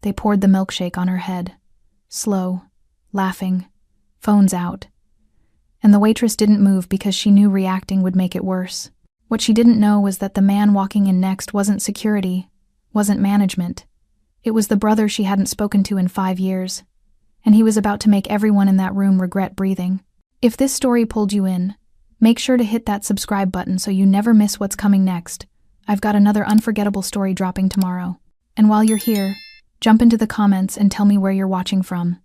They poured the milkshake on her head. Slow, laughing, phones out. And the waitress didn't move because she knew reacting would make it worse. What she didn't know was that the man walking in next wasn't security, wasn't management. It was the brother she hadn't spoken to in 5 years, and he was about to make everyone in that room regret breathing. If this story pulled you in, make sure to hit that subscribe button so you never miss what's coming next. I've got another unforgettable story dropping tomorrow. And while you're here, jump into the comments and tell me where you're watching from.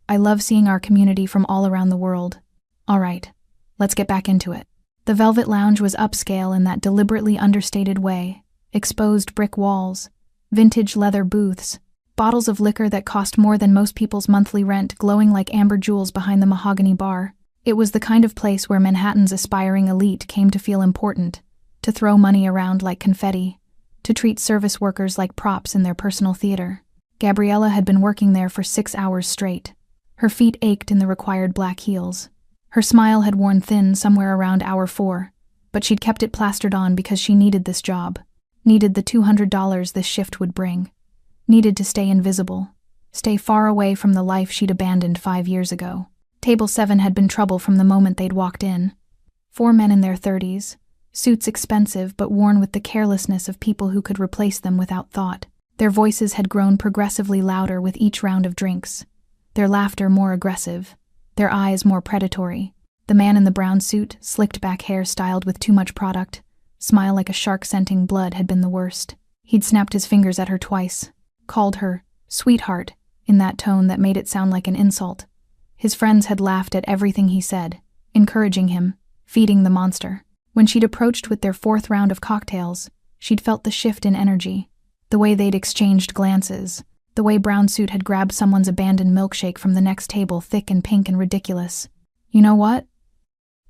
I love seeing our community from all around the world. All right, let's get back into it. The Velvet Lounge was upscale in that deliberately understated way. Exposed brick walls, vintage leather booths, bottles of liquor that cost more than most people's monthly rent glowing like amber jewels behind the mahogany bar. It was the kind of place where Manhattan's aspiring elite came to feel important, to throw money around like confetti, to treat service workers like props in their personal theater. Gabriella had been working there for 6 hours straight. Her feet ached in the required black heels. Her smile had worn thin somewhere around hour 4, but she'd kept it plastered on because she needed this job, needed the $200 this shift would bring, needed to stay invisible, stay far away from the life she'd abandoned 5 years ago. Table 7 had been trouble from the moment they'd walked in. 4 men in their 30s, suits expensive but worn with the carelessness of people who could replace them without thought. Their voices had grown progressively louder with each round of drinks, their laughter more aggressive, their eyes more predatory. The man in the brown suit, slicked back hair styled with too much product, smile like a shark scenting blood had been the worst. He'd snapped his fingers at her twice, called her sweetheart in that tone that made it sound like an insult. His friends had laughed at everything he said, encouraging him, feeding the monster. When she'd approached with their 4th round of cocktails, she'd felt the shift in energy, the way they'd exchanged glances, the way Brown Suit had grabbed someone's abandoned milkshake from the next table, thick and pink and ridiculous. "You know what?"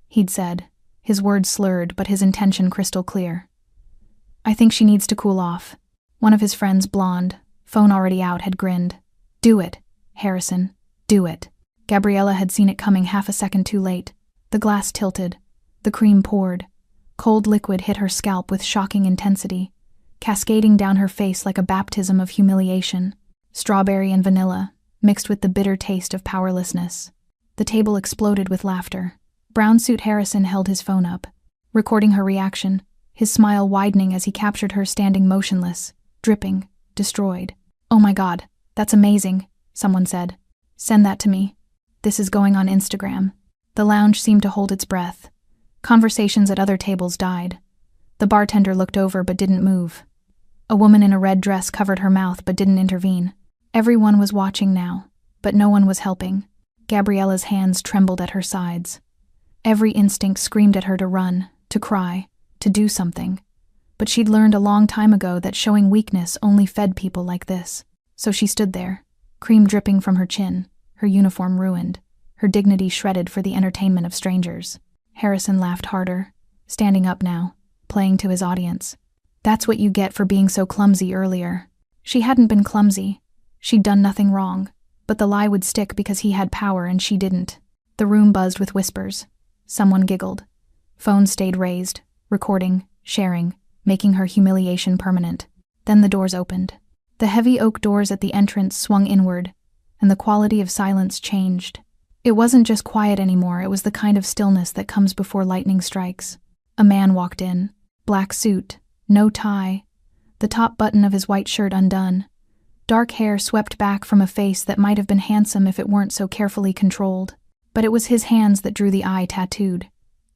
he'd said, his words slurred but his intention crystal clear. "I think she needs to cool off." One of his friends, blonde, phone already out, had grinned. "Do it, Harrison, do it." Gabriella had seen it coming half a second too late. The glass tilted, the cream poured. Cold liquid hit her scalp with shocking intensity, cascading down her face like a baptism of humiliation. Strawberry and vanilla, mixed with the bitter taste of powerlessness. The table exploded with laughter. Brown Suit Harrison held his phone up, recording her reaction, his smile widening as he captured her standing motionless, dripping, destroyed. "Oh my God, that's amazing," someone said. "Send that to me. This is going on Instagram." The lounge seemed to hold its breath. Conversations at other tables died. The bartender looked over but didn't move. A woman in a red dress covered her mouth but didn't intervene. Everyone was watching now, but no one was helping. Gabriella's hands trembled at her sides. Every instinct screamed at her to run, to cry, to do something. But she'd learned a long time ago that showing weakness only fed people like this. So she stood there, cream dripping from her chin, her uniform ruined, her dignity shredded for the entertainment of strangers. Harrison laughed harder, standing up now, playing to his audience. "That's what you get for being so clumsy earlier." She hadn't been clumsy. She'd done nothing wrong, but the lie would stick because he had power and she didn't. The room buzzed with whispers. Someone giggled. Phones stayed raised, recording, sharing, making her humiliation permanent. Then the doors opened. The heavy oak doors at the entrance swung inward, and the quality of silence changed. It wasn't just quiet anymore, it was the kind of stillness that comes before lightning strikes. A man walked in, black suit, no tie, the top button of his white shirt undone. Dark hair swept back from a face that might have been handsome if it weren't so carefully controlled. But it was his hands that drew the eye tattooed.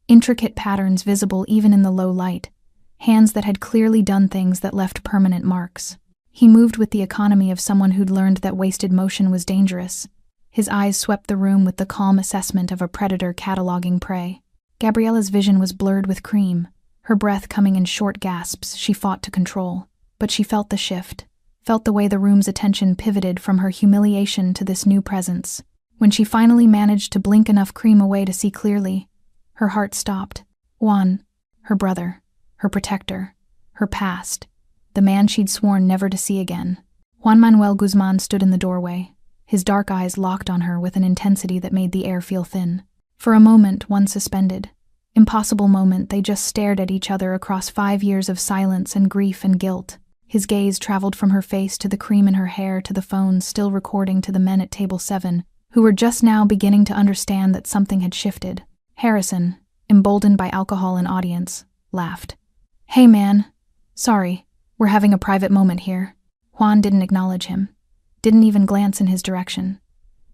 Intricate patterns visible even in the low light. Hands that had clearly done things that left permanent marks. He moved with the economy of someone who'd learned that wasted motion was dangerous. His eyes swept the room with the calm assessment of a predator cataloging prey. Gabriella's vision was blurred with cream, her breath coming in short gasps she fought to control. But she felt the shift, felt the way the room's attention pivoted from her humiliation to this new presence. When she finally managed to blink enough cream away to see clearly, her heart stopped. Juan, her brother, her protector, her past, the man she'd sworn never to see again. Juan Manuel Guzman stood in the doorway, his dark eyes locked on her with an intensity that made the air feel thin. For a moment, one suspended. Impossible moment, they just stared at each other across 5 years of silence and grief and guilt. His gaze traveled from her face to the cream in her hair to the phone still recording to the men at table 7, who were just now beginning to understand that something had shifted. Harrison, emboldened by alcohol and audience, laughed. "Hey man, sorry, we're having a private moment here." Juan didn't acknowledge him, didn't even glance in his direction.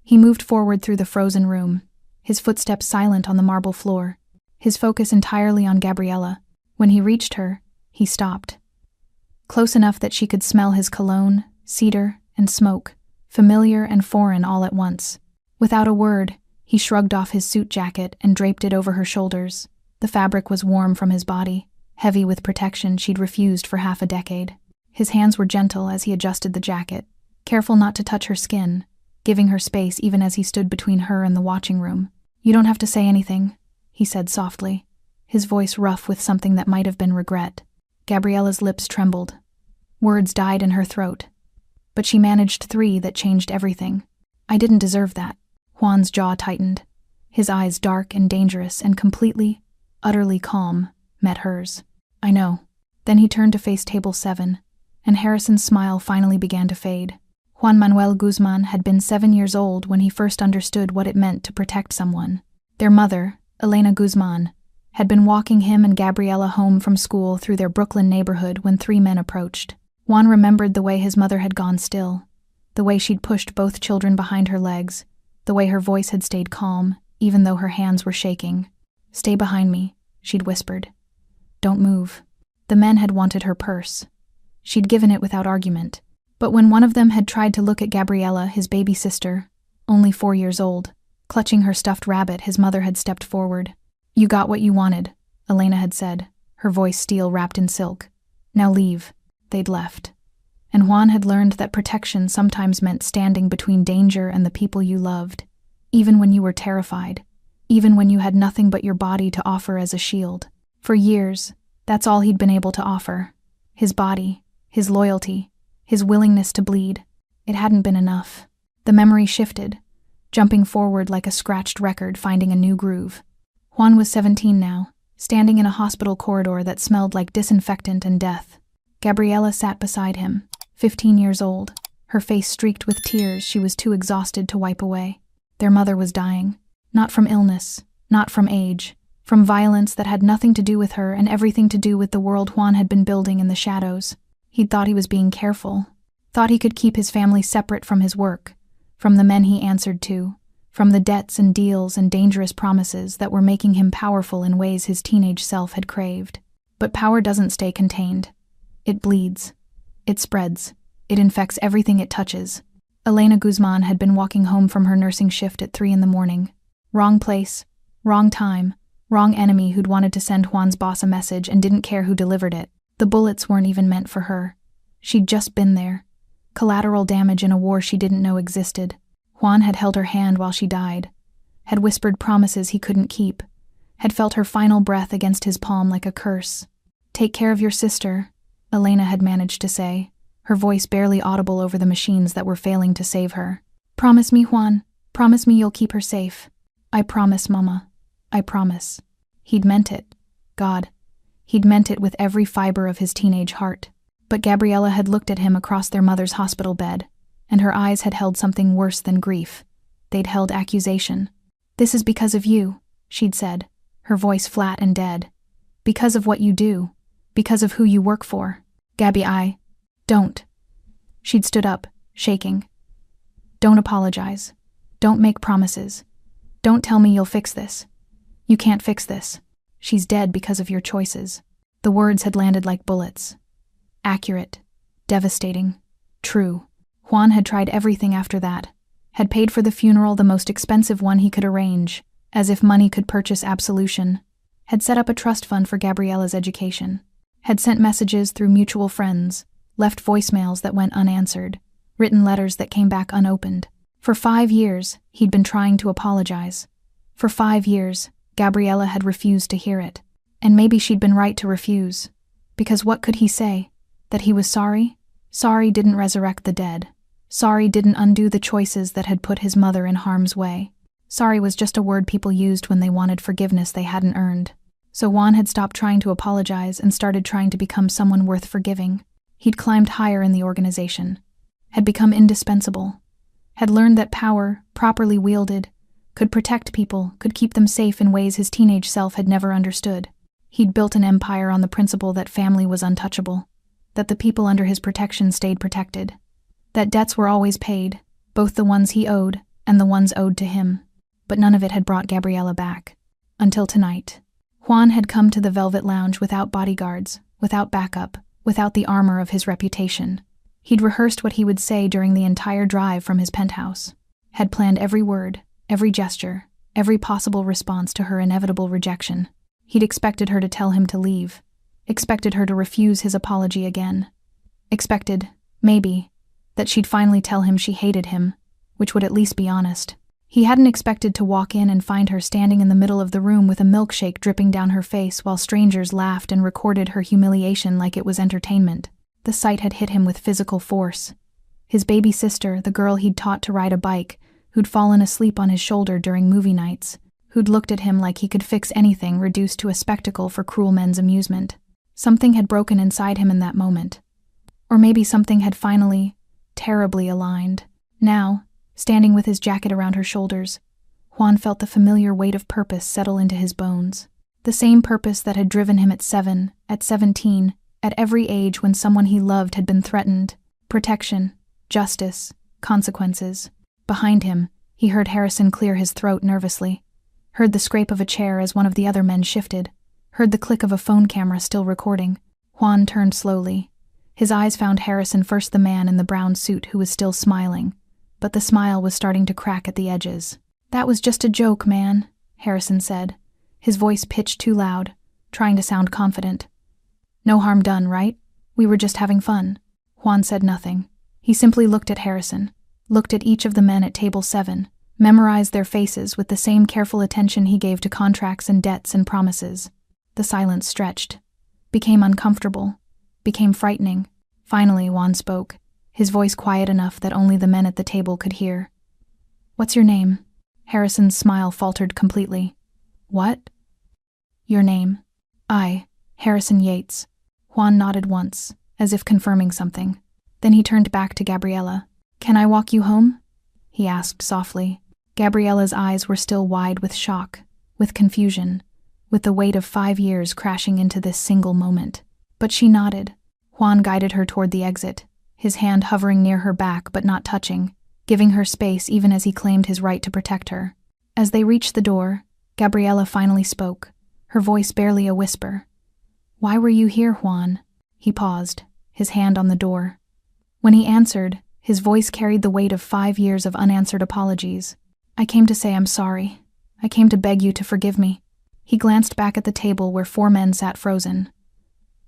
He moved forward through the frozen room, his footsteps silent on the marble floor, his focus entirely on Gabriella. When he reached her, he stopped. Close enough that she could smell his cologne, cedar, and smoke, familiar and foreign all at once. Without a word, he shrugged off his suit jacket and draped it over her shoulders. The fabric was warm from his body, heavy with protection she'd refused for half a decade. His hands were gentle as he adjusted the jacket, careful not to touch her skin, giving her space even as he stood between her and the watching room. "You don't have to say anything," he said softly, his voice rough with something that might have been regret. Gabriella's lips trembled. Words died in her throat. But she managed 3 that changed everything. "I didn't deserve that." Juan's jaw tightened. His eyes, dark and dangerous and completely, utterly calm, met hers. "I know." Then he turned to face table 7, and Harrison's smile finally began to fade. Juan Manuel Guzman had been 7 years old when he first understood what it meant to protect someone. Their mother, Elena Guzman, had been walking him and Gabriella home from school through their Brooklyn neighborhood when 3 men approached. Juan remembered the way his mother had gone still, the way she'd pushed both children behind her legs, the way her voice had stayed calm, even though her hands were shaking. "Stay behind me," she'd whispered. "Don't move." The men had wanted her purse. She'd given it without argument. But when one of them had tried to look at Gabriella, his baby sister, only 4 years old, clutching her stuffed rabbit, his mother had stepped forward. "You got what you wanted," Elena had said, her voice steel wrapped in silk. "Now leave." They'd left. And Juan had learned that protection sometimes meant standing between danger and the people you loved, even when you were terrified, even when you had nothing but your body to offer as a shield. For years, that's all he'd been able to offer. His body, his loyalty, his willingness to bleed. It hadn't been enough. The memory shifted, jumping forward like a scratched record finding a new groove. Juan was 17 now, standing in a hospital corridor that smelled like disinfectant and death. Gabriella sat beside him, 15 years old, her face streaked with tears she was too exhausted to wipe away. Their mother was dying, not from illness, not from age, from violence that had nothing to do with her and everything to do with the world Juan had been building in the shadows. He'd thought he was being careful, thought he could keep his family separate from his work, from the men he answered to, from the debts and deals and dangerous promises that were making him powerful in ways his teenage self had craved. But power doesn't stay contained. It bleeds. It spreads. It infects everything it touches. Elena Guzman had been walking home from her nursing shift at 3 a.m. Wrong place, wrong time, wrong enemy who'd wanted to send Juan's boss a message and didn't care who delivered it. The bullets weren't even meant for her. She'd just been there. Collateral damage in a war she didn't know existed. Juan had held her hand while she died, had whispered promises he couldn't keep, had felt her final breath against his palm like a curse. "Take care of your sister," Elena had managed to say, her voice barely audible over the machines that were failing to save her. "Promise me, Juan. Promise me you'll keep her safe." "I promise, Mama. I promise." He'd meant it. God. He'd meant it with every fiber of his teenage heart. But Gabriella had looked at him across their mother's hospital bed, and her eyes had held something worse than grief. They'd held accusation. "This is because of you," she'd said, her voice flat and dead. "Because of what you do. Because of who you work for." "Gabby, don't." She'd stood up, shaking. "Don't apologize. Don't make promises. Don't tell me you'll fix this. You can't fix this. She's dead because of your choices." The words had landed like bullets. Accurate. Devastating. True. Juan had tried everything after that. Had paid for the funeral, the most expensive one he could arrange, as if money could purchase absolution. Had set up a trust fund for Gabriella's education. Had sent messages through mutual friends, left voicemails that went unanswered, written letters that came back unopened. For 5 years, he'd been trying to apologize. For 5 years, Gabriella had refused to hear it. And maybe she'd been right to refuse. Because what could he say? That he was sorry? Sorry didn't resurrect the dead. Sorry didn't undo the choices that had put his mother in harm's way. Sorry was just a word people used when they wanted forgiveness they hadn't earned. So Juan had stopped trying to apologize and started trying to become someone worth forgiving. He'd climbed higher in the organization, had become indispensable, had learned that power, properly wielded, could protect people, could keep them safe in ways his teenage self had never understood. He'd built an empire on the principle that family was untouchable, that the people under his protection stayed protected, that debts were always paid, both the ones he owed and the ones owed to him. But none of it had brought Gabriella back. Until tonight. Juan had come to the Velvet Lounge without bodyguards, without backup, without the armor of his reputation. He'd rehearsed what he would say during the entire drive from his penthouse, had planned every word, every gesture, every possible response to her inevitable rejection. He'd expected her to tell him to leave, expected her to refuse his apology again, expected, maybe, that she'd finally tell him she hated him, which would at least be honest. He hadn't expected to walk in and find her standing in the middle of the room with a milkshake dripping down her face while strangers laughed and recorded her humiliation like it was entertainment. The sight had hit him with physical force. His baby sister, the girl he'd taught to ride a bike, who'd fallen asleep on his shoulder during movie nights, who'd looked at him like he could fix anything reduced to a spectacle for cruel men's amusement. Something had broken inside him in that moment. Or maybe something had finally, terribly aligned. Now, standing with his jacket around her shoulders, Juan felt the familiar weight of purpose settle into his bones. The same purpose that had driven him at 7, at 17, at every age when someone he loved had been threatened. Protection, justice, consequences. Behind him, he heard Harrison clear his throat nervously, heard the scrape of a chair as one of the other men shifted, heard the click of a phone camera still recording. Juan turned slowly. His eyes found Harrison, first the man in the brown suit who was still smiling, but the smile was starting to crack at the edges. "That was just a joke, man," Harrison said, his voice pitched too loud, trying to sound confident. "No harm done, right? We were just having fun." Juan said nothing. He simply looked at Harrison, looked at each of the men at table 7, memorized their faces with the same careful attention he gave to contracts and debts and promises. The silence stretched, became uncomfortable, became frightening. Finally, Juan spoke, his voice quiet enough that only the men at the table could hear. "What's your name?" Harrison's smile faltered completely. "What?" "Your name." Harrison Yates." Juan nodded once, as if confirming something. Then he turned back to Gabriella. "Can I walk you home?" he asked softly. Gabriella's eyes were still wide with shock, with confusion, with the weight of 5 years crashing into this single moment. But she nodded. Juan guided her toward the exit, his hand hovering near her back but not touching, giving her space even as he claimed his right to protect her. As they reached the door, Gabriella finally spoke, her voice barely a whisper. "Why were you here, Juan?" He paused, his hand on the door. When he answered, his voice carried the weight of 5 years of unanswered apologies. "I came to say I'm sorry. I came to beg you to forgive me." He glanced back at the table where 4 men sat frozen.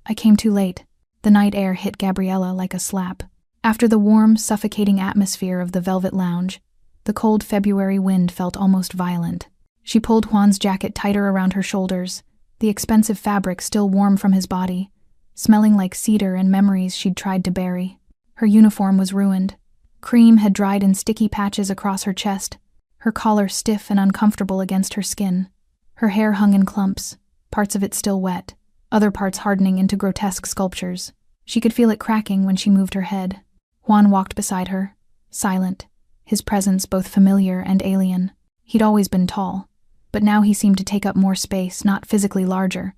"I came too late." The night air hit Gabriella like a slap. After the warm, suffocating atmosphere of the Velvet Lounge, the cold February wind felt almost violent. She pulled Juan's jacket tighter around her shoulders, the expensive fabric still warm from his body, smelling like cedar and memories she'd tried to bury. Her uniform was ruined. Cream had dried in sticky patches across her chest, her collar stiff and uncomfortable against her skin. Her hair hung in clumps, parts of it still wet, other parts hardening into grotesque sculptures. She could feel it cracking when she moved her head. Juan walked beside her, silent, his presence both familiar and alien. He'd always been tall, but now he seemed to take up more space, not physically larger,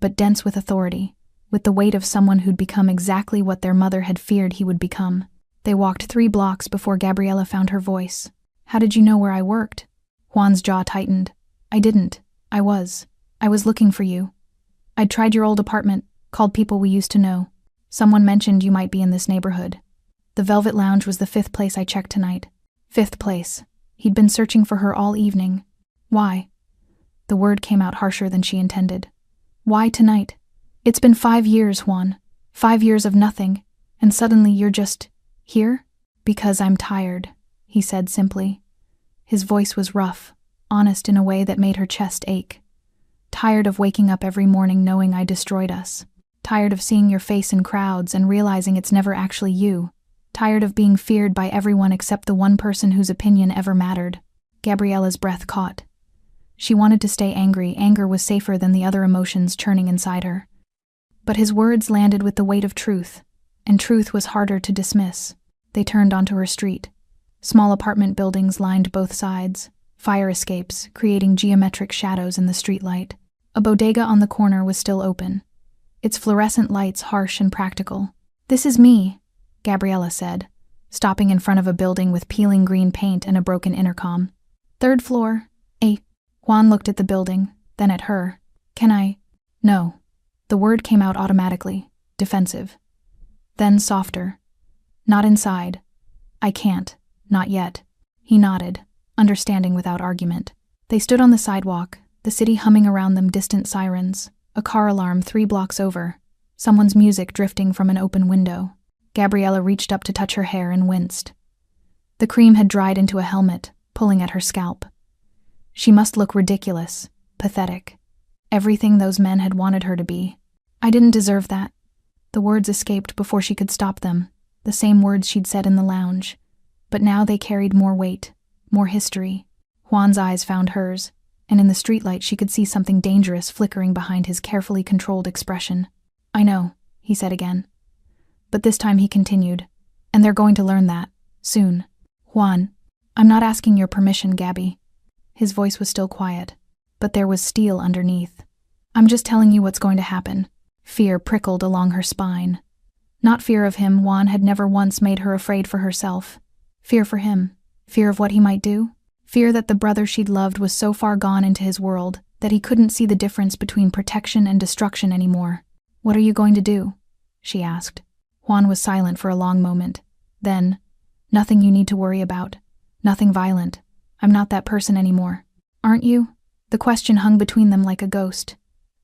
but dense with authority, with the weight of someone who'd become exactly what their mother had feared he would become. They walked 3 blocks before Gabriella found her voice. "How did you know where I worked?" Juan's jaw tightened. "I didn't. I was looking for you. I'd tried your old apartment, called people we used to know. Someone mentioned you might be in this neighborhood. The Velvet Lounge was the 5th place I checked tonight." 5th place. He'd been searching for her all evening. "Why?" The word came out harsher than she intended. "Why tonight? It's been 5 years, Juan. 5 years of nothing, and suddenly you're just here?" "Because I'm tired," he said simply. His voice was rough, honest in a way that made her chest ache. "Tired of waking up every morning knowing I destroyed us. Tired of seeing your face in crowds and realizing it's never actually you. Tired of being feared by everyone except the one person whose opinion ever mattered." Gabriella's breath caught. She wanted to stay angry. Anger was safer than the other emotions churning inside her. But his words landed with the weight of truth, and truth was harder to dismiss. They turned onto her street. Small apartment buildings lined both sides, fire escapes creating geometric shadows in the streetlight. A bodega on the corner was still open, its fluorescent lights harsh and practical. "This is me," Gabriella said, stopping in front of a building with peeling green paint and a broken intercom. "Third floor, A." Juan looked at the building, then at her. "Can I?" "No." The word came out automatically, defensive. Then softer. "Not inside." "I can't. Not yet." He nodded, understanding without argument. They stood on the sidewalk, the city humming around them, distant sirens, a car alarm 3 blocks over, someone's music drifting from an open window. Gabriella reached up to touch her hair and winced. The cream had dried into a helmet, pulling at her scalp. She must look ridiculous, pathetic. Everything those men had wanted her to be. "I didn't deserve that." The words escaped before she could stop them, the same words she'd said in the lounge. But now they carried more weight, more history. Juan's eyes found hers, and in the streetlight she could see something dangerous flickering behind his carefully controlled expression. "I know," he said again. But this time he continued, "And they're going to learn that, soon." "Juan, I'm not asking your permission, Gabby." His voice was still quiet, but there was steel underneath. "I'm just telling you what's going to happen." Fear prickled along her spine. Not fear of him. Juan had never once made her afraid for herself. Fear for him. Fear of what he might do. Fear that the brother she'd loved was so far gone into his world that he couldn't see the difference between protection and destruction anymore. "What are you going to do?" she asked. Juan was silent for a long moment. Then, "Nothing you need to worry about. Nothing violent. I'm not that person anymore." "Aren't you?" The question hung between them like a ghost.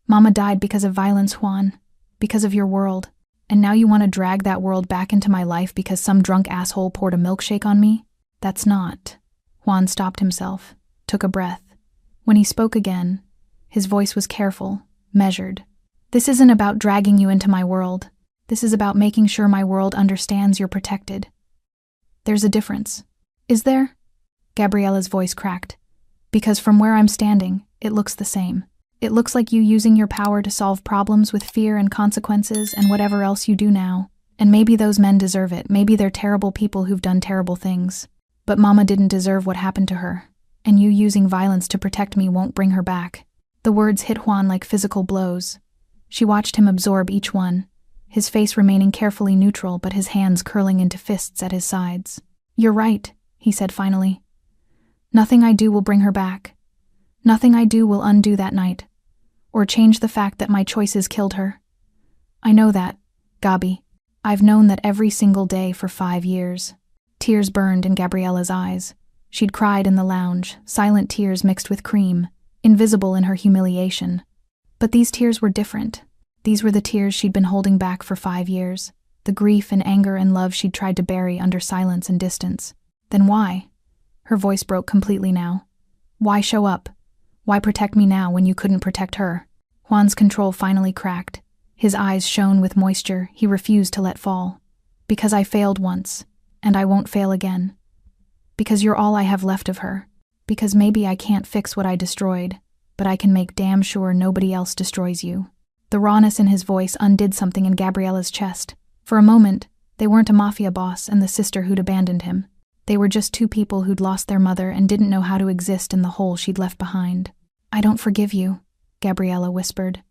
"Mama died because of violence, Juan. Because of your world. And now you want to drag that world back into my life because some drunk asshole poured a milkshake on me? That's not." Juan stopped himself, took a breath. When he spoke again, his voice was careful, measured. "This isn't about dragging you into my world. This is about making sure my world understands you're protected." "There's a difference." "Is there?" Gabriella's voice cracked. "Because from where I'm standing, it looks the same. It looks like you using your power to solve problems with fear and consequences and whatever else you do now. And maybe those men deserve it. Maybe they're terrible people who've done terrible things. But Mama didn't deserve what happened to her. And you using violence to protect me won't bring her back." The words hit Juan like physical blows. She watched him absorb each one, his face remaining carefully neutral but his hands curling into fists at his sides. "You're right," he said finally. "Nothing I do will bring her back. Nothing I do will undo that night, or change the fact that my choices killed her. I know that, Gabi. I've known that every single day for 5 years." Tears burned in Gabriella's eyes. She'd cried in the lounge, silent tears mixed with cream, invisible in her humiliation. But these tears were different. These were the tears she'd been holding back for 5 years, the grief and anger and love she'd tried to bury under silence and distance. "Then why?" Her voice broke completely now. "Why show up? Why protect me now when you couldn't protect her?" Juan's control finally cracked. His eyes shone with moisture he refused to let fall. "Because I failed once, and I won't fail again. Because you're all I have left of her. Because maybe I can't fix what I destroyed, but I can make damn sure nobody else destroys you." The rawness in his voice undid something in Gabriella's chest. For a moment, they weren't a mafia boss and the sister who'd abandoned him. They were just 2 people who'd lost their mother and didn't know how to exist in the hole she'd left behind. "I don't forgive you," Gabriella whispered.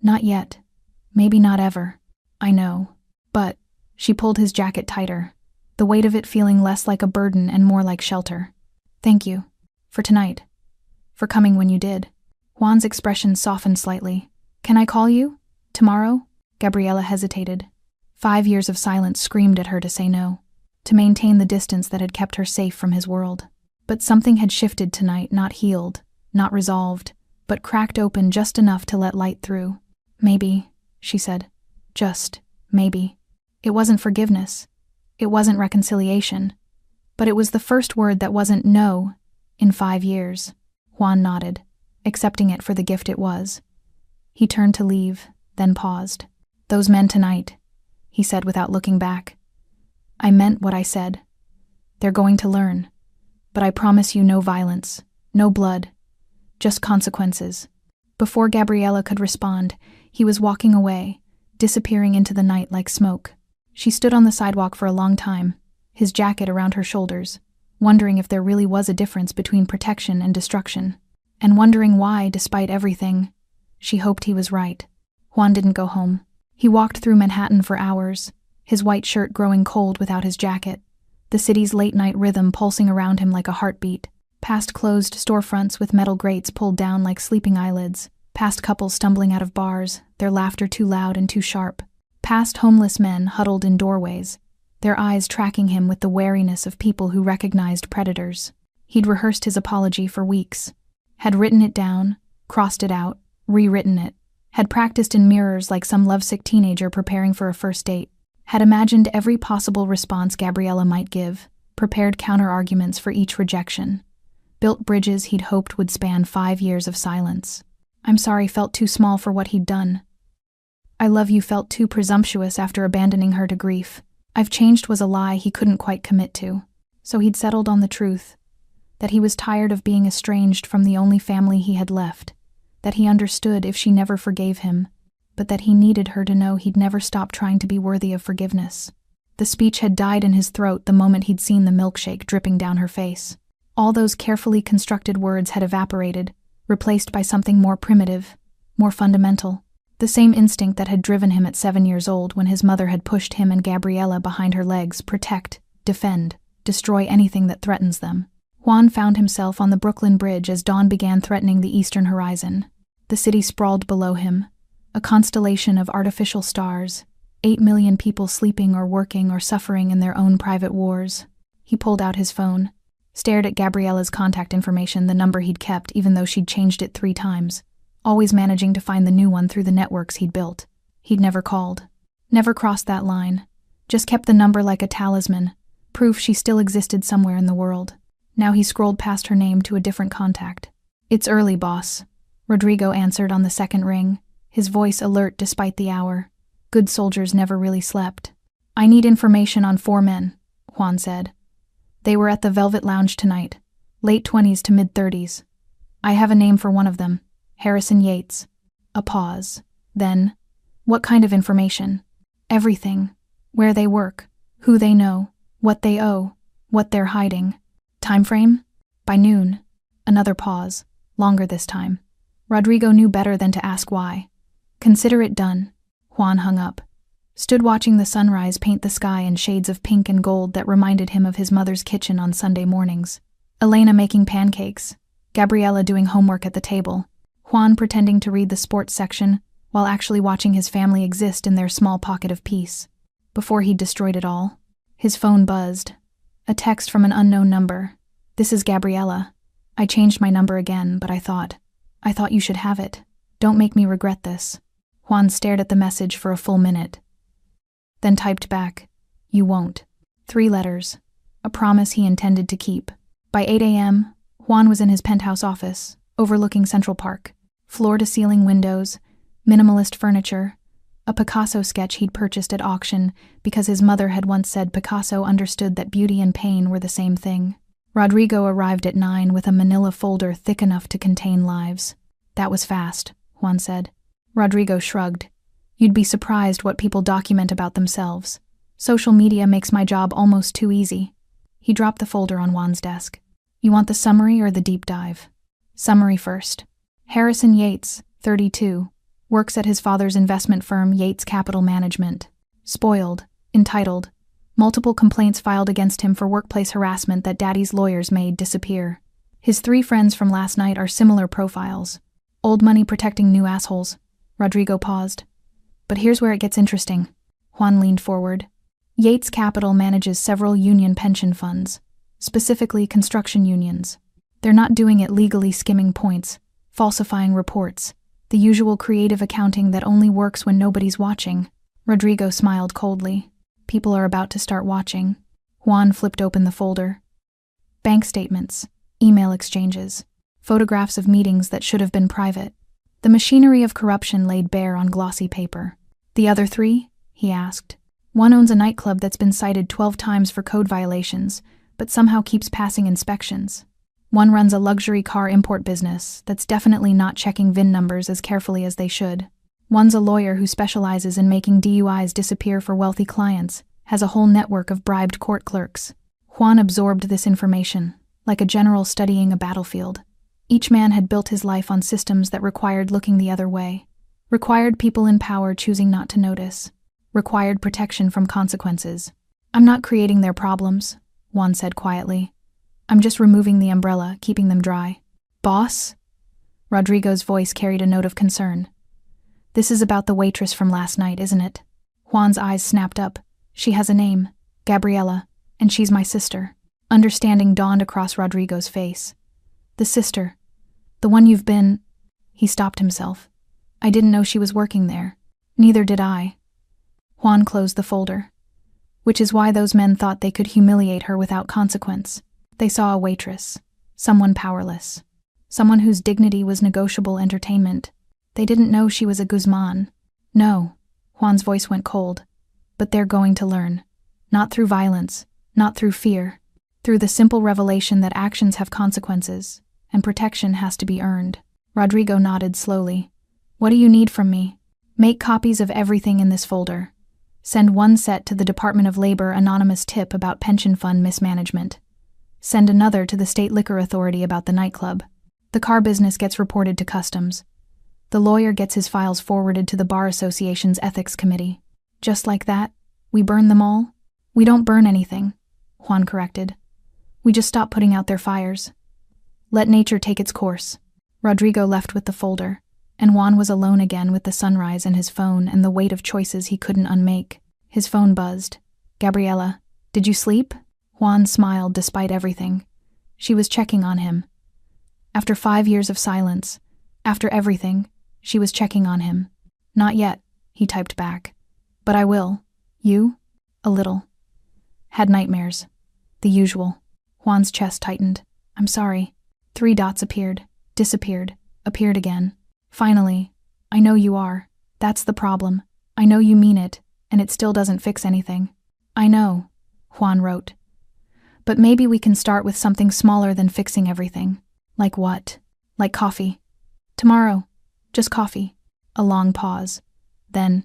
"Not yet. Maybe not ever. I know. But," she pulled his jacket tighter, the weight of it feeling less like a burden and more like shelter. "Thank you. For tonight. For coming when you did." Juan's expression softened slightly. "Can I call you? Tomorrow?" Gabriella hesitated. 5 years of silence screamed at her to say no, to maintain the distance that had kept her safe from his world. But something had shifted tonight, not healed, not resolved, but cracked open just enough to let light through. "Maybe," she said. "Just maybe." It wasn't forgiveness. It wasn't reconciliation. But it was the first word that wasn't no in 5 years. Juan nodded, accepting it for the gift it was. He turned to leave, then paused. "Those men tonight," he said without looking back. "I meant what I said. They're going to learn. But I promise you no violence, no blood, just consequences." Before Gabriella could respond, he was walking away, disappearing into the night like smoke. She stood on the sidewalk for a long time, his jacket around her shoulders, wondering if there really was a difference between protection and destruction, and wondering why, despite everything, she hoped he was right. Juan didn't go home. He walked through Manhattan for hours, his white shirt growing cold without his jacket, the city's late-night rhythm pulsing around him like a heartbeat, past closed storefronts with metal grates pulled down like sleeping eyelids, past couples stumbling out of bars, their laughter too loud and too sharp, past homeless men huddled in doorways, their eyes tracking him with the wariness of people who recognized predators. He'd rehearsed his apology for weeks, had written it down, crossed it out, rewritten it, had practiced in mirrors like some lovesick teenager preparing for a first date, had imagined every possible response Gabriella might give, prepared counter-arguments for each rejection, built bridges he'd hoped would span 5 years of silence. "I'm sorry" felt too small for what he'd done. "I love you" felt too presumptuous after abandoning her to grief. "I've changed" was a lie he couldn't quite commit to. So he'd settled on the truth, that he was tired of being estranged from the only family he had left, that he understood if she never forgave him, but that he needed her to know he'd never stop trying to be worthy of forgiveness. The speech had died in his throat the moment he'd seen the milkshake dripping down her face. All those carefully constructed words had evaporated, replaced by something more primitive, more fundamental. The same instinct that had driven him at 7 years old when his mother had pushed him and Gabriella behind her legs: protect, defend, destroy anything that threatens them. Juan found himself on the Brooklyn Bridge as dawn began threatening the eastern horizon. The city sprawled below him, a constellation of artificial stars, 8 million people sleeping or working or suffering in their own private wars. He pulled out his phone, stared at Gabriella's contact information, the number he'd kept even though she'd changed it 3 times, always managing to find the new one through the networks he'd built. He'd never called, never crossed that line, just kept the number like a talisman, proof she still existed somewhere in the world. Now he scrolled past her name to a different contact. "It's early, boss," Rodrigo answered on the second ring, his voice alert despite the hour. Good soldiers never really slept. "I need information on 4 men," Juan said. "They were at the Velvet Lounge tonight, late 20s to mid-30s. I have a name for one of them, Harrison Yates." A pause. Then, "What kind of information?" "Everything. Where they work, who they know, what they owe, what they're hiding." "Time frame?" "By noon." Another pause, longer this time. Rodrigo knew better than to ask why. "Consider it done." Juan hung up, stood watching the sunrise paint the sky in shades of pink and gold that reminded him of his mother's kitchen on Sunday mornings. Elena making pancakes, Gabriella doing homework at the table, Juan pretending to read the sports section while actually watching his family exist in their small pocket of peace. Before he'd destroyed it all, his phone buzzed. A text from an unknown number. "This is Gabriella. I changed my number again, but I thought you should have it. Don't make me regret this." Juan stared at the message for a full minute, then typed back, "You won't." 3 letters, a promise he intended to keep. By 8 a.m., Juan was in his penthouse office, overlooking Central Park. Floor-to-ceiling windows, minimalist furniture, a Picasso sketch he'd purchased at auction because his mother had once said Picasso understood that beauty and pain were the same thing. Rodrigo arrived at 9 with a manila folder thick enough to contain lives. "That was fast," Juan said. Rodrigo shrugged. "You'd be surprised what people document about themselves. Social media makes my job almost too easy." He dropped the folder on Juan's desk. "You want the summary or the deep dive?" "Summary first. Harrison Yates, 32, works at his father's investment firm Yates Capital Management. Spoiled, entitled, multiple complaints filed against him for workplace harassment that daddy's lawyers made disappear. His 3 friends from last night are similar profiles. Old money protecting new assholes." Rodrigo paused. "But here's where it gets interesting." Juan leaned forward. "Yates Capital manages several union pension funds, specifically construction unions. They're not doing it legally, skimming points, falsifying reports, the usual creative accounting that only works when nobody's watching." Rodrigo smiled coldly. "People are about to start watching." Juan flipped open the folder. Bank statements, email exchanges, photographs of meetings that should have been private. The machinery of corruption laid bare on glossy paper. "The other 3?" he asked. "One owns a nightclub that's been cited 12 times for code violations, but somehow keeps passing inspections. One runs a luxury car import business that's definitely not checking VIN numbers as carefully as they should. One's a lawyer who specializes in making DUIs disappear for wealthy clients, has a whole network of bribed court clerks. Juan absorbed this information, like a general studying a battlefield. Each man had built his life on systems that required looking the other way, required people in power choosing not to notice, required protection from consequences. "I'm not creating their problems," Juan said quietly. "I'm just removing the umbrella, keeping them dry." "Boss?" Rodrigo's voice carried a note of concern. "This is about the waitress from last night, isn't it?" Juan's eyes snapped up. "She has a name, Gabriela, and she's my sister." Understanding dawned across Rodrigo's face. "The sister. The one you've been—" He stopped himself. "I didn't know she was working there." "Neither did I." Juan closed the folder. "Which is why those men thought they could humiliate her without consequence. They saw a waitress, someone powerless, someone whose dignity was negotiable entertainment. They didn't know she was a Guzman." "No," Juan's voice went cold. "But they're going to learn. Not through violence, not through fear. Through the simple revelation that actions have consequences, and protection has to be earned." Rodrigo nodded slowly. "What do you need from me?" "Make copies of everything in this folder. Send one set to the Department of Labor anonymous tip about pension fund mismanagement. Send another to the State Liquor Authority about the nightclub. The car business gets reported to Customs. The lawyer gets his files forwarded to the Bar Association's Ethics Committee. Just like that, we burn them all?" "We don't burn anything," Juan corrected. "We just stop putting out their fires. Let nature take its course." Rodrigo left with the folder, and Juan was alone again with the sunrise and his phone and the weight of choices he couldn't unmake. His phone buzzed. "Gabriela, did you sleep?" Juan smiled despite everything. She was checking on him. After 5 years of silence, after everything, she was checking on him. "Not yet," he typed back. "But I will. You?" "A little. Had nightmares. The usual." Juan's chest tightened. "I'm sorry." 3 dots appeared, disappeared, appeared again. "Finally, I know you are. That's the problem. I know you mean it, and it still doesn't fix anything." "I know," Juan wrote. "But maybe we can start with something smaller than fixing everything." "Like what?" "Like coffee. Tomorrow. Just coffee." A long pause. Then,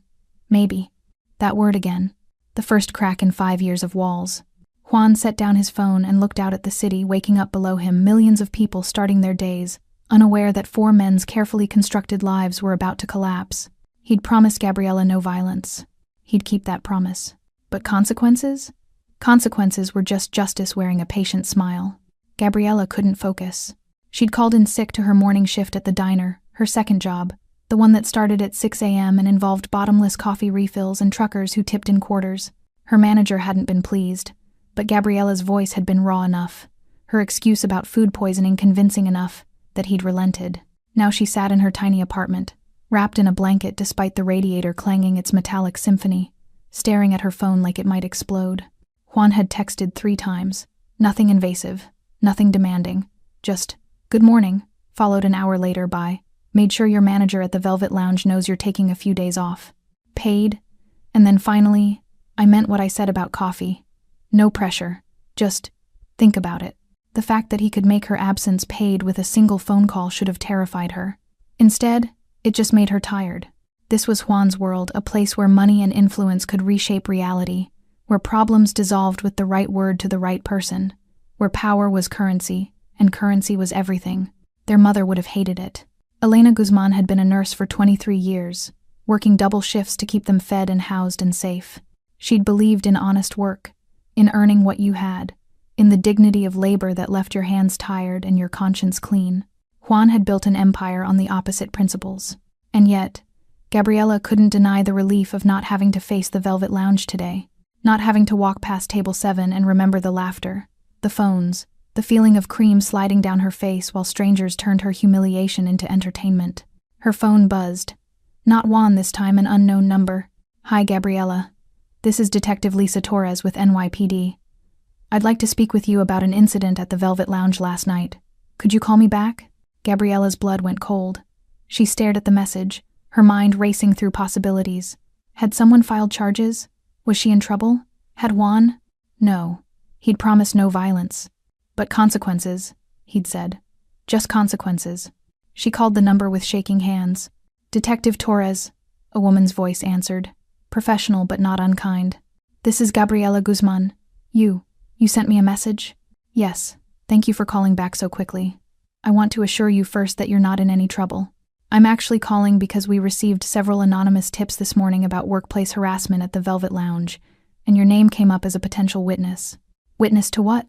"Maybe." That word again. The first crack in 5 years of walls. Juan set down his phone and looked out at the city waking up below him, millions of people starting their days, unaware that 4 men's carefully constructed lives were about to collapse. He'd promised Gabriela no violence. He'd keep that promise. But consequences? Consequences were just justice wearing a patient smile. Gabriela couldn't focus. She'd called in sick to her morning shift at the diner, her second job, the one that started at 6 a.m. and involved bottomless coffee refills and truckers who tipped in quarters. Her manager hadn't been pleased, but Gabriela's voice had been raw enough, her excuse about food poisoning convincing enough, that he'd relented. Now she sat in her tiny apartment, wrapped in a blanket despite the radiator clanging its metallic symphony, staring at her phone like it might explode. Juan had texted 3 times. Nothing invasive, nothing demanding, just, "Good morning," followed an hour later by, "Made sure your manager at the Velvet Lounge knows you're taking a few days off. Paid." And then finally, "I meant what I said about coffee. No pressure. Just think about it." The fact that he could make her absence paid with a single phone call should have terrified her. Instead, it just made her tired. This was Juan's world, a place where money and influence could reshape reality, where problems dissolved with the right word to the right person, where power was currency, and currency was everything. Their mother would have hated it. Elena Guzman had been a nurse for 23 years, working double shifts to keep them fed and housed and safe. She'd believed in honest work, in earning what you had, in the dignity of labor that left your hands tired and your conscience clean. Juan had built an empire on the opposite principles. And yet, Gabriela couldn't deny the relief of not having to face the Velvet Lounge today, not having to walk past table 7 and remember the laughter, the phones, the feeling of cream sliding down her face while strangers turned her humiliation into entertainment. Her phone buzzed. Not Juan this time, an unknown number. "Hi, Gabriela. This is Detective Lisa Torres with NYPD. I'd like to speak with you about an incident at the Velvet Lounge last night. Could you call me back?" Gabriela's blood went cold. She stared at the message, her mind racing through possibilities. Had someone filed charges? Was she in trouble? Had Juan? No. He'd promised no violence. But consequences, he'd said. Just consequences. She called the number with shaking hands. "Detective Torres," a woman's voice answered. Professional but not unkind. This is Gabriela Guzman. You sent me a message? Yes, thank you for calling back so quickly. I want to assure you first that you're not in any trouble. I'm actually calling because we received several anonymous tips this morning about workplace harassment at the Velvet Lounge, and your name came up as a potential witness. Witness to what?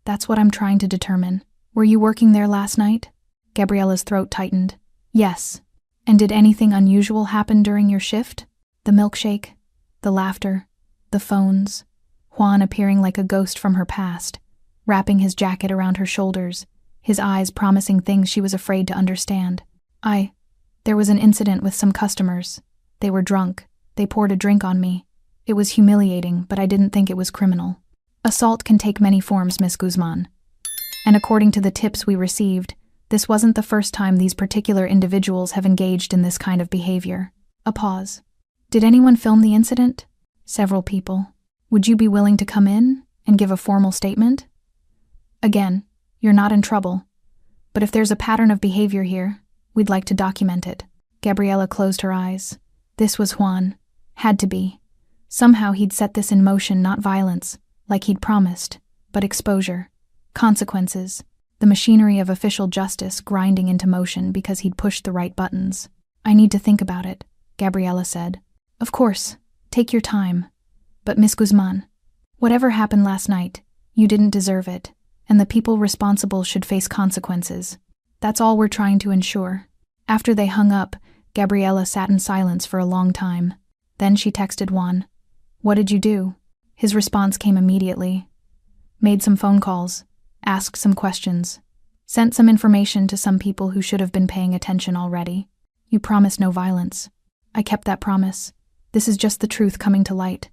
That's what I'm trying to determine. Were you working there last night? Gabriela's throat tightened. Yes. And did anything unusual happen during your shift? The milkshake, the laughter, the phones, Juan appearing like a ghost from her past, wrapping his jacket around her shoulders, his eyes promising things she was afraid to understand. There was an incident with some customers. They were drunk. They poured a drink on me. It was humiliating, but I didn't think it was criminal. Assault can take many forms, Miss Guzman. And according to the tips we received, this wasn't the first time these particular individuals have engaged in this kind of behavior. A pause. Did anyone film the incident? Several people. Would you be willing to come in and give a formal statement? Again, you're not in trouble. But if there's a pattern of behavior here, we'd like to document it. Gabriela closed her eyes. This was Juan. Had to be. Somehow he'd set this in motion, not violence, like he'd promised, but exposure. Consequences. The machinery of official justice grinding into motion because he'd pushed the right buttons. I need to think about it, Gabriela said. Of course. Take your time. But Miss Guzman, whatever happened last night, you didn't deserve it, and the people responsible should face consequences. That's all we're trying to ensure. After they hung up, Gabriela sat in silence for a long time. Then she texted Juan. What did you do? His response came immediately. Made some phone calls, asked some questions, sent some information to some people who should have been paying attention already. You promised no violence. I kept that promise. This is just the truth coming to light.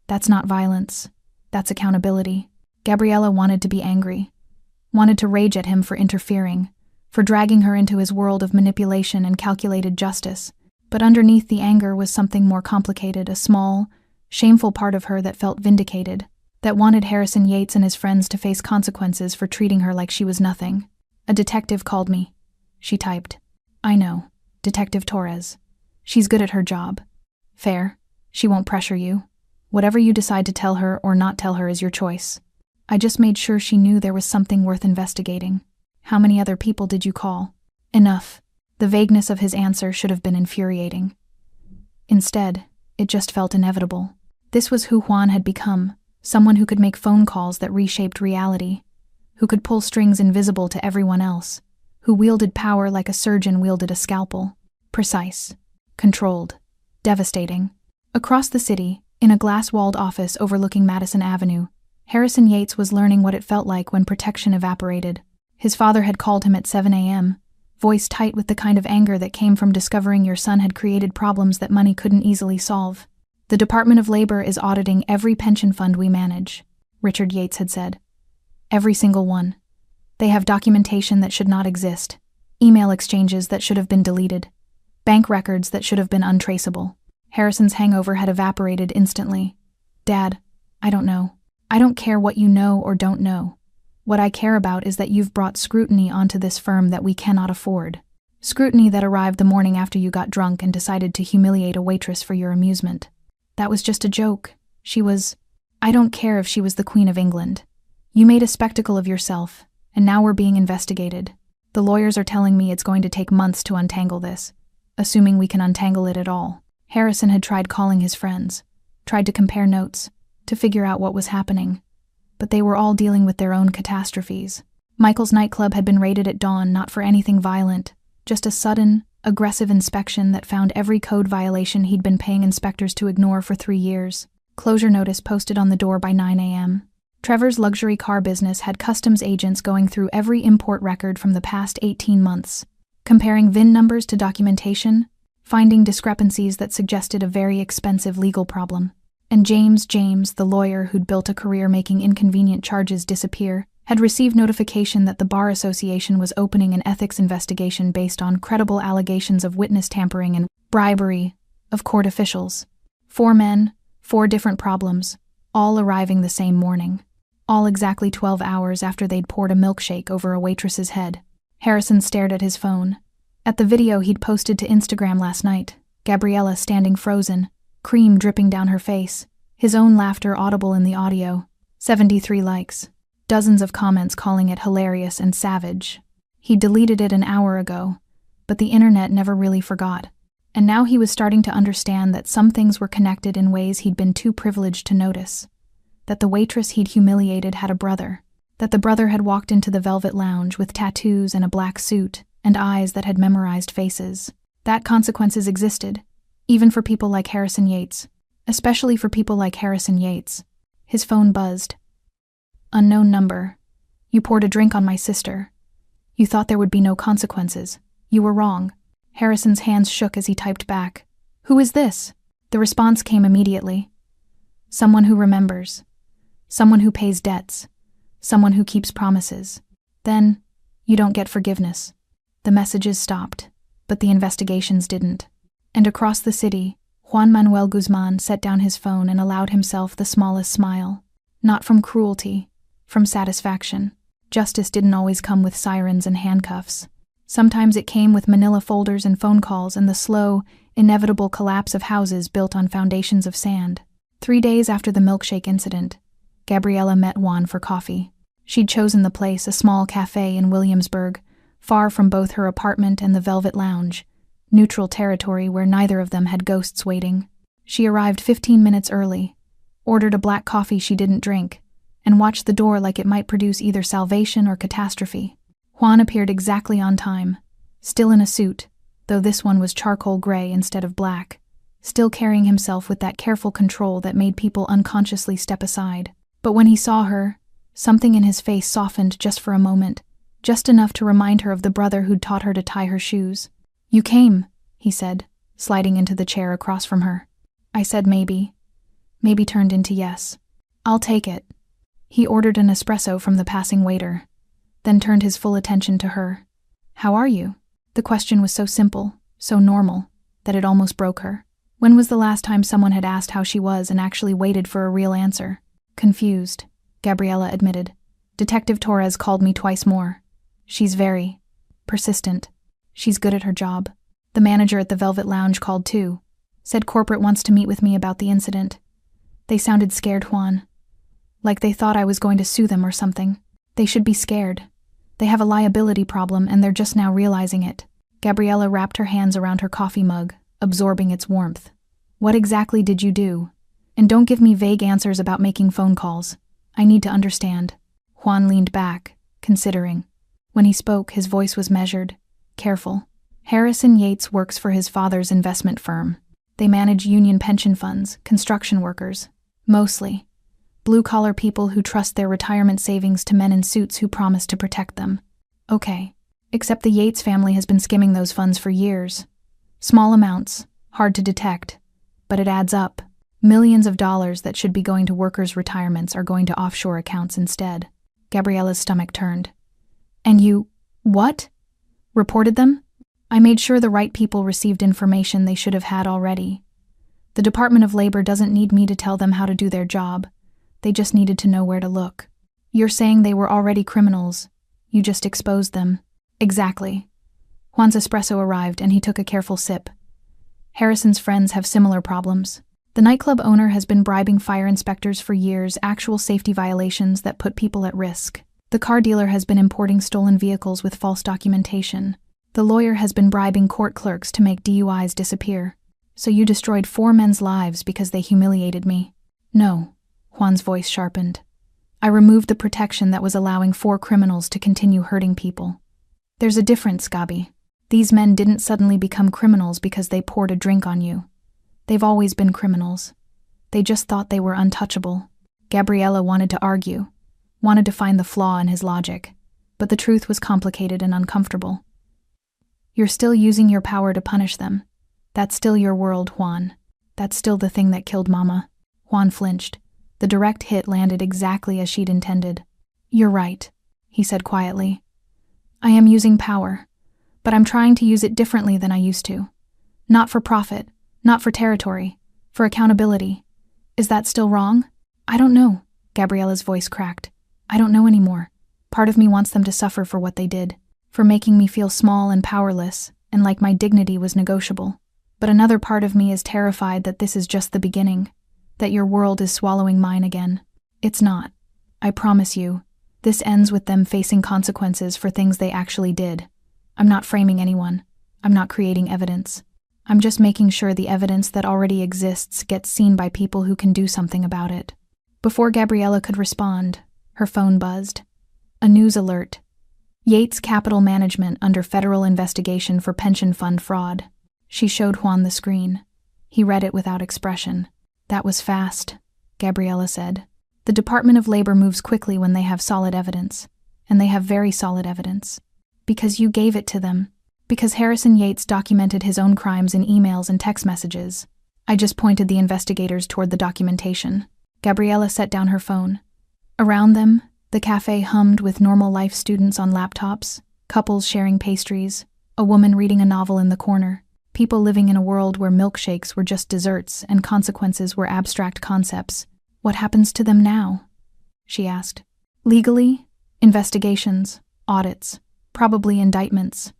That's not violence. That's accountability. Gabriela wanted to be angry, wanted to rage at him for interfering, for dragging her into his world of manipulation and calculated justice. But underneath the anger was something more complicated, a small, shameful part of her that felt vindicated, that wanted Harrison Yates and his friends to face consequences for treating her like she was nothing. A detective called me. She typed. I know. Detective Torres. She's good at her job. Fair. She won't pressure you. Whatever you decide to tell her or not tell her is your choice. I just made sure she knew there was something worth investigating. How many other people did you call? Enough. The vagueness of his answer should have been infuriating. Instead, it just felt inevitable. This was who Juan had become, someone who could make phone calls that reshaped reality, who could pull strings invisible to everyone else, who wielded power like a surgeon wielded a scalpel. Precise. Controlled. Devastating. Across the city, in a glass-walled office overlooking Madison Avenue, Harrison Yates was learning what it felt like when protection evaporated. His father had called him at 7 a.m., voice tight with the kind of anger that came from discovering your son had created problems that money couldn't easily solve. The Department of Labor is auditing every pension fund we manage, Richard Yates had said. Every single one. They have documentation that should not exist, email exchanges that should have been deleted, bank records that should have been untraceable. Harrison's hangover had evaporated instantly. Dad, I don't know. I don't care what you know or don't know. What I care about is that you've brought scrutiny onto this firm that we cannot afford. Scrutiny that arrived the morning after you got drunk and decided to humiliate a waitress for your amusement. That was just a joke. I don't care if she was the Queen of England. You made a spectacle of yourself, and now we're being investigated. The lawyers are telling me it's going to take months to untangle this, assuming we can untangle it at all. Harrison had tried calling his friends, tried to compare notes, to figure out what was happening. But they were all dealing with their own catastrophes. Michael's nightclub had been raided at dawn, not for anything violent, just a sudden, aggressive inspection that found every code violation he'd been paying inspectors to ignore for 3 years. Closure notice posted on the door by 9 a.m. Trevor's luxury car business had customs agents going through every import record from the past 18 months, comparing VIN numbers to documentation, finding discrepancies that suggested a very expensive legal problem. And James, the lawyer who'd built a career making inconvenient charges disappear, had received notification that the Bar Association was opening an ethics investigation based on credible allegations of witness tampering and bribery of court officials. 4 men, 4 different problems, all arriving the same morning. All exactly 12 hours after they'd poured a milkshake over a waitress's head. Harrison stared at his phone. At the video he'd posted to Instagram last night, Gabriela standing frozen, cream dripping down her face, His own laughter audible in the audio. 73 likes. Dozens of comments calling it hilarious and savage. He deleted it an hour ago, but the internet never really forgot. And now he was starting to understand that some things were connected in ways he'd been too privileged to notice. That the waitress he'd humiliated had a brother. That the brother had walked into the Velvet Lounge with tattoos and a black suit and eyes that had memorized faces. That consequences existed, even for people like Harrison Yates. Especially for people like Harrison Yates. His phone buzzed. Unknown number. You poured a drink on my sister. You thought there would be no consequences. You were wrong. Harrison's hands shook as he typed back. Who is this? The response came immediately. Someone who remembers. Someone who pays debts. Someone who keeps promises. Then, you don't get forgiveness. The messages stopped, but the investigations didn't. And across the city, Juan Manuel Guzman set down his phone and allowed himself the smallest smile. Not from cruelty, from satisfaction. Justice didn't always come with sirens and handcuffs. Sometimes it came with manila folders and phone calls and the slow, inevitable collapse of houses built on foundations of sand. 3 days after the Milkshake incident, Gabriela met Juan for coffee. She'd chosen the place, a small cafe in Williamsburg, far from both her apartment and the Velvet Lounge, neutral territory where neither of them had ghosts waiting. She arrived 15 minutes early, ordered a black coffee she didn't drink, and watched the door like it might produce either salvation or catastrophe. Juan appeared exactly on time, still in a suit, though this one was charcoal gray instead of black, still carrying himself with that careful control that made people unconsciously step aside. But when he saw her, something in his face softened just for a moment, just enough to remind her of the brother who'd taught her to tie her shoes. You came, he said, sliding into the chair across from her. I said maybe. Maybe turned into yes. I'll take it. He ordered an espresso from the passing waiter, then turned his full attention to her. How are you? The question was so simple, so normal, that it almost broke her. When was the last time someone had asked how she was and actually waited for a real answer? Confused, Gabriela admitted. Detective Torres called me twice more. She's very persistent. She's good at her job. The manager at the Velvet Lounge called too. Said corporate wants to meet with me about the incident. They sounded scared, Juan. Like they thought I was going to sue them or something. They should be scared. They have a liability problem and they're just now realizing it. Gabriela wrapped her hands around her coffee mug, absorbing its warmth. What exactly did you do? And don't give me vague answers about making phone calls. I need to understand. Juan leaned back, considering. When he spoke, his voice was measured, careful. Harrison Yates works for his father's investment firm. They manage union pension funds, construction workers, mostly. Blue-collar people who trust their retirement savings to men in suits who promise to protect them. Okay. Except the Yates family has been skimming those funds for years. Small amounts, hard to detect. But it adds up. Millions of dollars that should be going to workers' retirements are going to offshore accounts instead. Gabriela's stomach turned. And you, what? Reported them? I made sure the right people received information they should have had already. The Department of Labor doesn't need me to tell them how to do their job. They just needed to know where to look. You're saying they were already criminals. You just exposed them. Exactly. Juan's espresso arrived and he took a careful sip. Harrison's friends have similar problems. The nightclub owner has been bribing fire inspectors for years, actual safety violations that put people at risk. The car dealer has been importing stolen vehicles with false documentation. The lawyer has been bribing court clerks to make DUIs disappear. So you destroyed 4 men's lives because they humiliated me? No. Juan's voice sharpened. I removed the protection that was allowing 4 criminals to continue hurting people. There's a difference, Gabi. These men didn't suddenly become criminals because they poured a drink on you. They've always been criminals. They just thought they were untouchable. Gabriela wanted to argue, wanted to find the flaw in his logic, but the truth was complicated and uncomfortable. You're still using your power to punish them. That's still your world, Juan. That's still the thing that killed Mama. Juan flinched. The direct hit landed exactly as she'd intended. You're right, he said quietly. I am using power, but I'm trying to use it differently than I used to. Not for profit, not for territory, for accountability. Is that still wrong? I don't know, Gabriela's voice cracked. I don't know anymore. Part of me wants them to suffer for what they did, for making me feel small and powerless, and like my dignity was negotiable. But another part of me is terrified that this is just the beginning, That your world is swallowing mine again. It's not. I promise you. This ends with them facing consequences for things they actually did. I'm not framing anyone. I'm not creating evidence. I'm just making sure the evidence that already exists gets seen by people who can do something about it. Before Gabriella could respond, her phone buzzed. A news alert. Yates Capital Management under federal investigation for pension fund fraud. She showed Juan the screen. He read it without expression. That was fast, Gabriella said. The Department of Labor moves quickly when they have solid evidence. And they have very solid evidence. Because you gave it to them. Because Harrison Yates documented his own crimes in emails and text messages. I just pointed the investigators toward the documentation. Gabriella set down her phone. Around them, the cafe hummed with normal life students on laptops, couples sharing pastries, a woman reading a novel in the corner, people living in a world where milkshakes were just desserts and consequences were abstract concepts. What happens to them now? She asked. Legally, investigations, audits, probably indictments.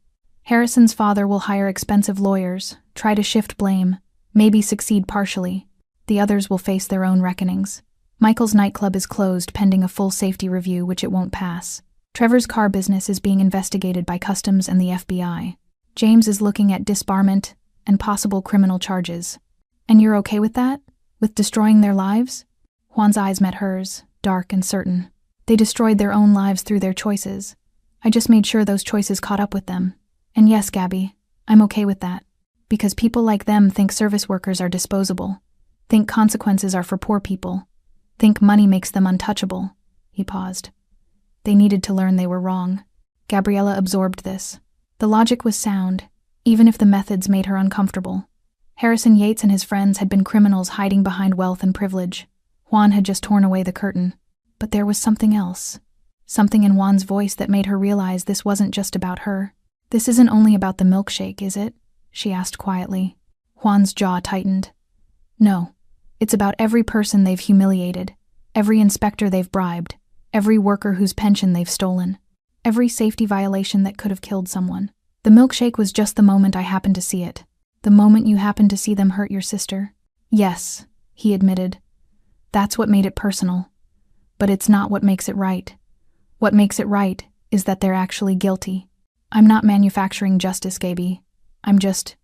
Harrison's father will hire expensive lawyers, try to shift blame, maybe succeed partially. The others will face their own reckonings. Michael's nightclub is closed pending a full safety review, which it won't pass. Trevor's car business is being investigated by Customs and the FBI. James is looking at disbarment and possible criminal charges. And you're okay with that? With destroying their lives? Juan's eyes met hers, dark and certain. They destroyed their own lives through their choices. I just made sure those choices caught up with them. And yes, Gabby, I'm okay with that. Because people like them think service workers are disposable. Think consequences are for poor people. Think money makes them untouchable. He paused. They needed to learn they were wrong. Gabriella absorbed this. The logic was sound, even if the methods made her uncomfortable. Harrison Yates and his friends had been criminals hiding behind wealth and privilege. Juan had just torn away the curtain. But there was something else. Something in Juan's voice that made her realize this wasn't just about her. This isn't only about the milkshake, is it? She asked quietly. Juan's jaw tightened. No. It's about every person they've humiliated, every inspector they've bribed, every worker whose pension they've stolen, every safety violation that could have killed someone. The milkshake was just the moment I happened to see it. The moment you happened to see them hurt your sister. Yes, he admitted. That's what made it personal. But it's not what makes it right. What makes it right is that they're actually guilty. I'm not manufacturing justice, Gaby. I'm just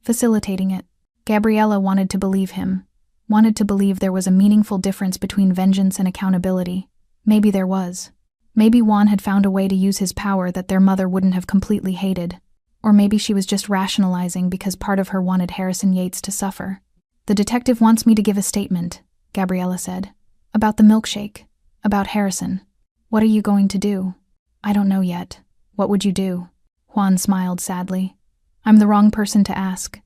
facilitating it. Gabriella wanted to believe him. Wanted to believe there was a meaningful difference between vengeance and accountability. Maybe there was. Maybe Juan had found a way to use his power that their mother wouldn't have completely hated. Or maybe she was just rationalizing because part of her wanted Harrison Yates to suffer. The detective wants me to give a statement, Gabriella said. About the milkshake. About Harrison. What are you going to do? I don't know yet. What would you do? Juan smiled sadly. I'm the wrong person to ask.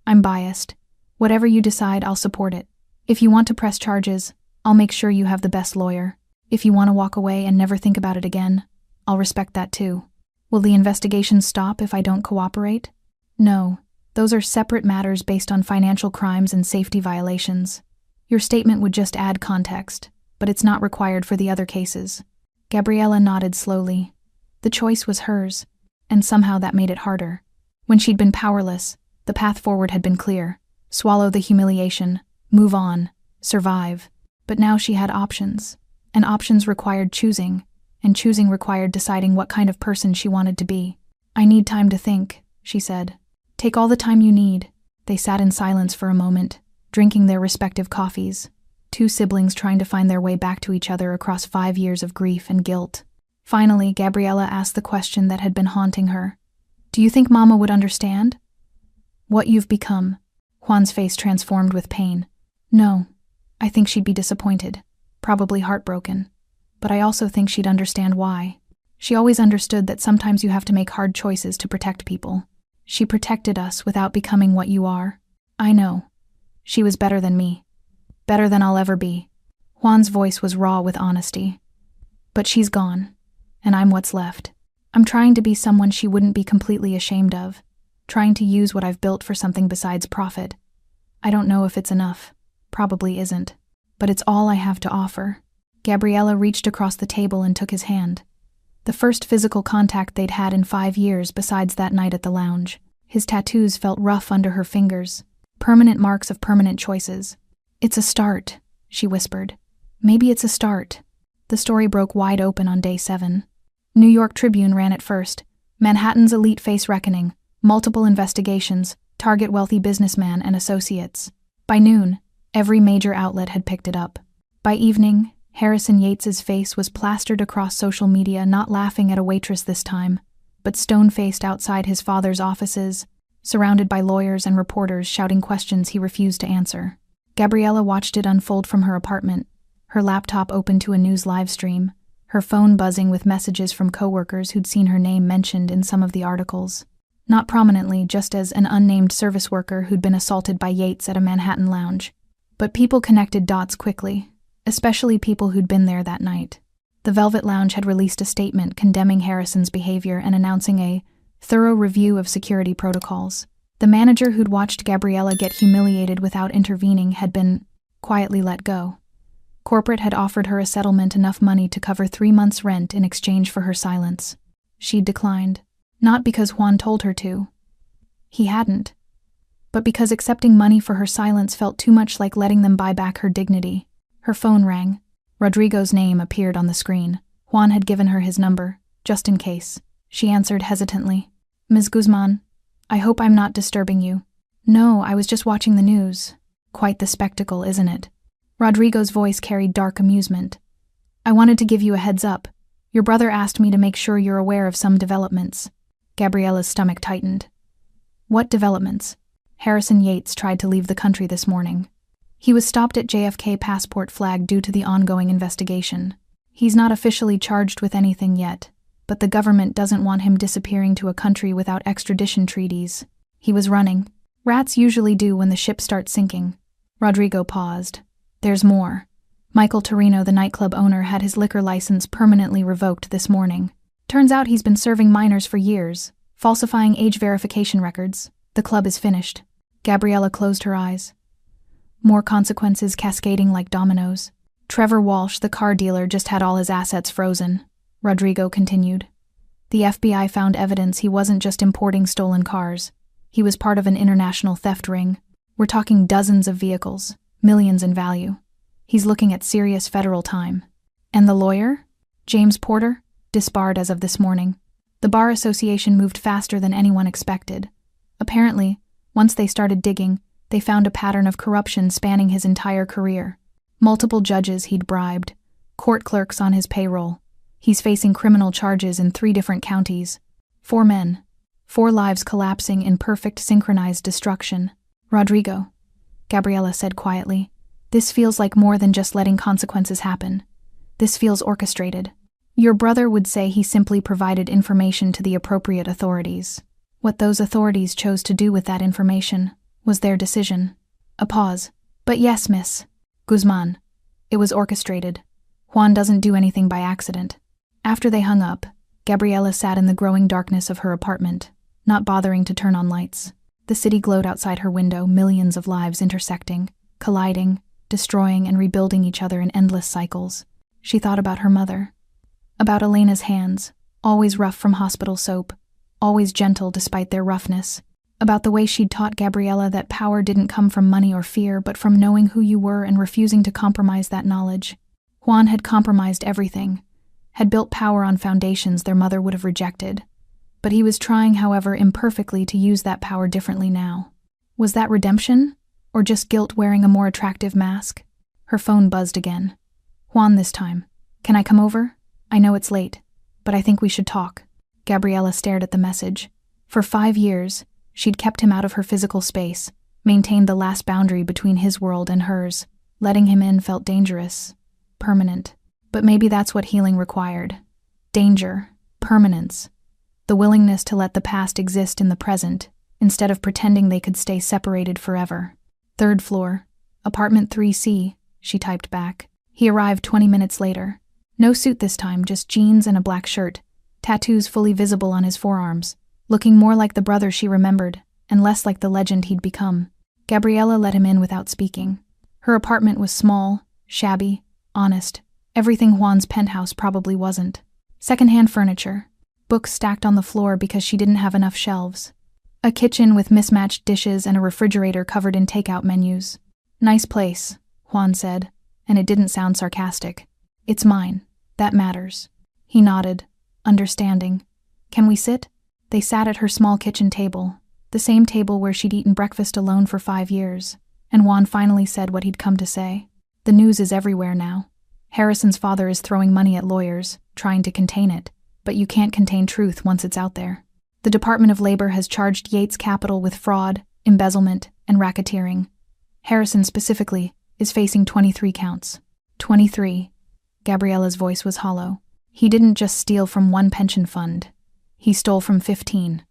I'm biased. Whatever you decide, I'll support it. If you want to press charges, I'll make sure you have the best lawyer. If you want to walk away and never think about it again, I'll respect that too. Will the investigation stop if I don't cooperate? No, those are separate matters based on financial crimes and safety violations. Your statement would just add context, but it's not required for the other cases. Gabriella nodded slowly. The choice was hers, and somehow that made it harder. When she'd been powerless, the path forward had been clear. Swallow the humiliation, move on, survive. But now she had options, and options required choosing, and choosing required deciding what kind of person she wanted to be. I need time to think, she said. Take all the time you need. They sat in silence for a moment, drinking their respective coffees, two siblings trying to find their way back to each other across 5 years of grief and guilt. Finally, Gabriella asked the question that had been haunting her. Do you think Mama would understand? What you've become. Juan's face transformed with pain. No, I think she'd be disappointed, probably heartbroken. But I also think she'd understand why. She always understood that sometimes you have to make hard choices to protect people. She protected us without becoming what you are. I know. She was better than me. Better than I'll ever be. Juan's voice was raw with honesty. But she's gone, and I'm what's left. I'm trying to be someone she wouldn't be completely ashamed of. Trying to use what I've built for something besides profit. I don't know if it's enough. Probably isn't. But it's all I have to offer. Gabriella reached across the table and took his hand. The first physical contact they'd had in 5 years besides that night at the lounge. His tattoos felt rough under her fingers. Permanent marks of permanent choices. "It's a start," she whispered. "Maybe it's a start." The story broke wide open on day 7. New York Tribune ran it first. Manhattan's elite face reckoning, multiple investigations, target wealthy businessman and associates. By noon, every major outlet had picked it up. By evening, Harrison Yates's face was plastered across social media, not laughing at a waitress this time, but stone-faced outside his father's offices, surrounded by lawyers and reporters shouting questions he refused to answer. Gabriella watched it unfold from her apartment, her laptop open to a news live stream, her phone buzzing with messages from coworkers who'd seen her name mentioned in some of the articles. Not prominently, just as an unnamed service worker who'd been assaulted by Yates at a Manhattan lounge. But people connected dots quickly, especially people who'd been there that night. The Velvet Lounge had released a statement condemning Harrison's behavior and announcing a thorough review of security protocols. The manager who'd watched Gabriella get humiliated without intervening had been quietly let go. Corporate had offered her a settlement enough money to cover 3 months' rent in exchange for her silence. She'd declined, not because Juan told her to. He hadn't. But because accepting money for her silence felt too much like letting them buy back her dignity. Her phone rang. Rodrigo's name appeared on the screen. Juan had given her his number, just in case. She answered hesitantly. "Ms. Guzman, I hope I'm not disturbing you." "No, I was just watching the news." "Quite the spectacle, isn't it?" Rodrigo's voice carried dark amusement. "I wanted to give you a heads up. Your brother asked me to make sure you're aware of some developments." Gabriella's stomach tightened. "What developments?" "Harrison Yates tried to leave the country this morning. He was stopped at JFK passport flag due to the ongoing investigation. He's not officially charged with anything yet, but the government doesn't want him disappearing to a country without extradition treaties. He was running. Rats usually do when the ship starts sinking." Rodrigo paused. "There's more. Michael Torino, the nightclub owner, had his liquor license permanently revoked this morning. Turns out he's been serving minors for years, falsifying age verification records. The club is finished." Gabriella closed her eyes. More consequences cascading like dominoes. "Trevor Walsh, the car dealer, just had all his assets frozen," Rodrigo continued. "The FBI found evidence he wasn't just importing stolen cars. He was part of an international theft ring. We're talking dozens of vehicles, millions in value. He's looking at serious federal time." "And the lawyer? James Porter?" "Disbarred as of this morning." The Bar Association moved faster than anyone expected. Apparently, once they started digging, they found a pattern of corruption spanning his entire career. Multiple judges he'd bribed, court clerks on his payroll. He's facing criminal charges in 3 different counties. 4 men. 4 lives collapsing in perfect synchronized destruction. "Rodrigo," Gabriella said quietly, "this feels like more than just letting consequences happen. This feels orchestrated. Your brother would say he simply provided information to the appropriate authorities. What those authorities chose to do with that information was their decision." A pause. "But yes, Miss Guzman, it was orchestrated. Juan doesn't do anything by accident." After they hung up, Gabriella sat in the growing darkness of her apartment, not bothering to turn on lights. The city glowed outside her window, millions of lives intersecting, colliding, destroying and rebuilding each other in endless cycles. She thought about her mother. About Elena's hands, always rough from hospital soap, always gentle despite their roughness. About the way she'd taught Gabriella that power didn't come from money or fear, but from knowing who you were and refusing to compromise that knowledge. Juan had compromised everything, had built power on foundations their mother would have rejected. But he was trying, however imperfectly, to use that power differently now. Was that redemption? Or just guilt wearing a more attractive mask? Her phone buzzed again. "Juan this time. Can I come over? I know it's late, but I think we should talk." Gabriella stared at the message. For 5 years, she'd kept him out of her physical space, maintained the last boundary between his world and hers. Letting him in felt dangerous, permanent. But maybe that's what healing required. Danger, permanence, the willingness to let the past exist in the present, instead of pretending they could stay separated forever. "3rd floor, apartment 3C, she typed back. He arrived 20 minutes later. No suit this time, just jeans and a black shirt, tattoos fully visible on his forearms, looking more like the brother she remembered, and less like the legend he'd become. Gabriella let him in without speaking. Her apartment was small, shabby, honest, everything Juan's penthouse probably wasn't. Secondhand furniture, books stacked on the floor because she didn't have enough shelves. A kitchen with mismatched dishes and a refrigerator covered in takeout menus. Nice place, Juan said, and it didn't sound sarcastic. It's mine. That matters. He nodded, understanding. Can we sit? They sat at her small kitchen table, the same table where she'd eaten breakfast alone for 5 years, and Juan finally said what he'd come to say. The news is everywhere now. Harrison's father is throwing money at lawyers, trying to contain it, but you can't contain truth once it's out there. The Department of Labor has charged Yates Capital with fraud, embezzlement, and racketeering. Harrison specifically is facing 23 counts. 23. Gabriella's voice was hollow. He didn't just steal from one pension fund. He stole from 15.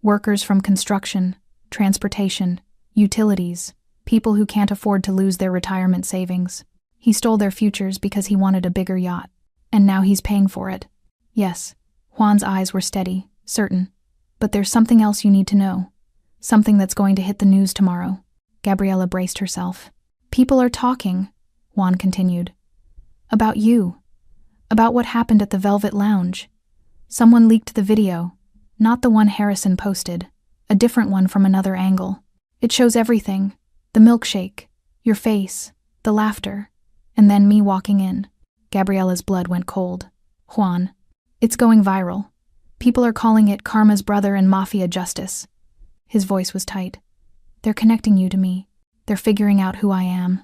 Workers from construction, transportation, utilities, people who can't afford to lose their retirement savings. He stole their futures because he wanted a bigger yacht. And now he's paying for it. Yes, Juan's eyes were steady, certain. But there's something else you need to know. Something that's going to hit the news tomorrow. Gabriella braced herself. People are talking, Juan continued. About you. About what happened at the Velvet Lounge. Someone leaked the video, not the one Harrison posted, a different one from another angle. It shows everything. The milkshake, your face, the laughter, and then me walking in. Gabriella's blood went cold. Juan. It's going viral. People are calling it Karma's brother and Mafia justice. His voice was tight. They're connecting you to me. They're figuring out who I am.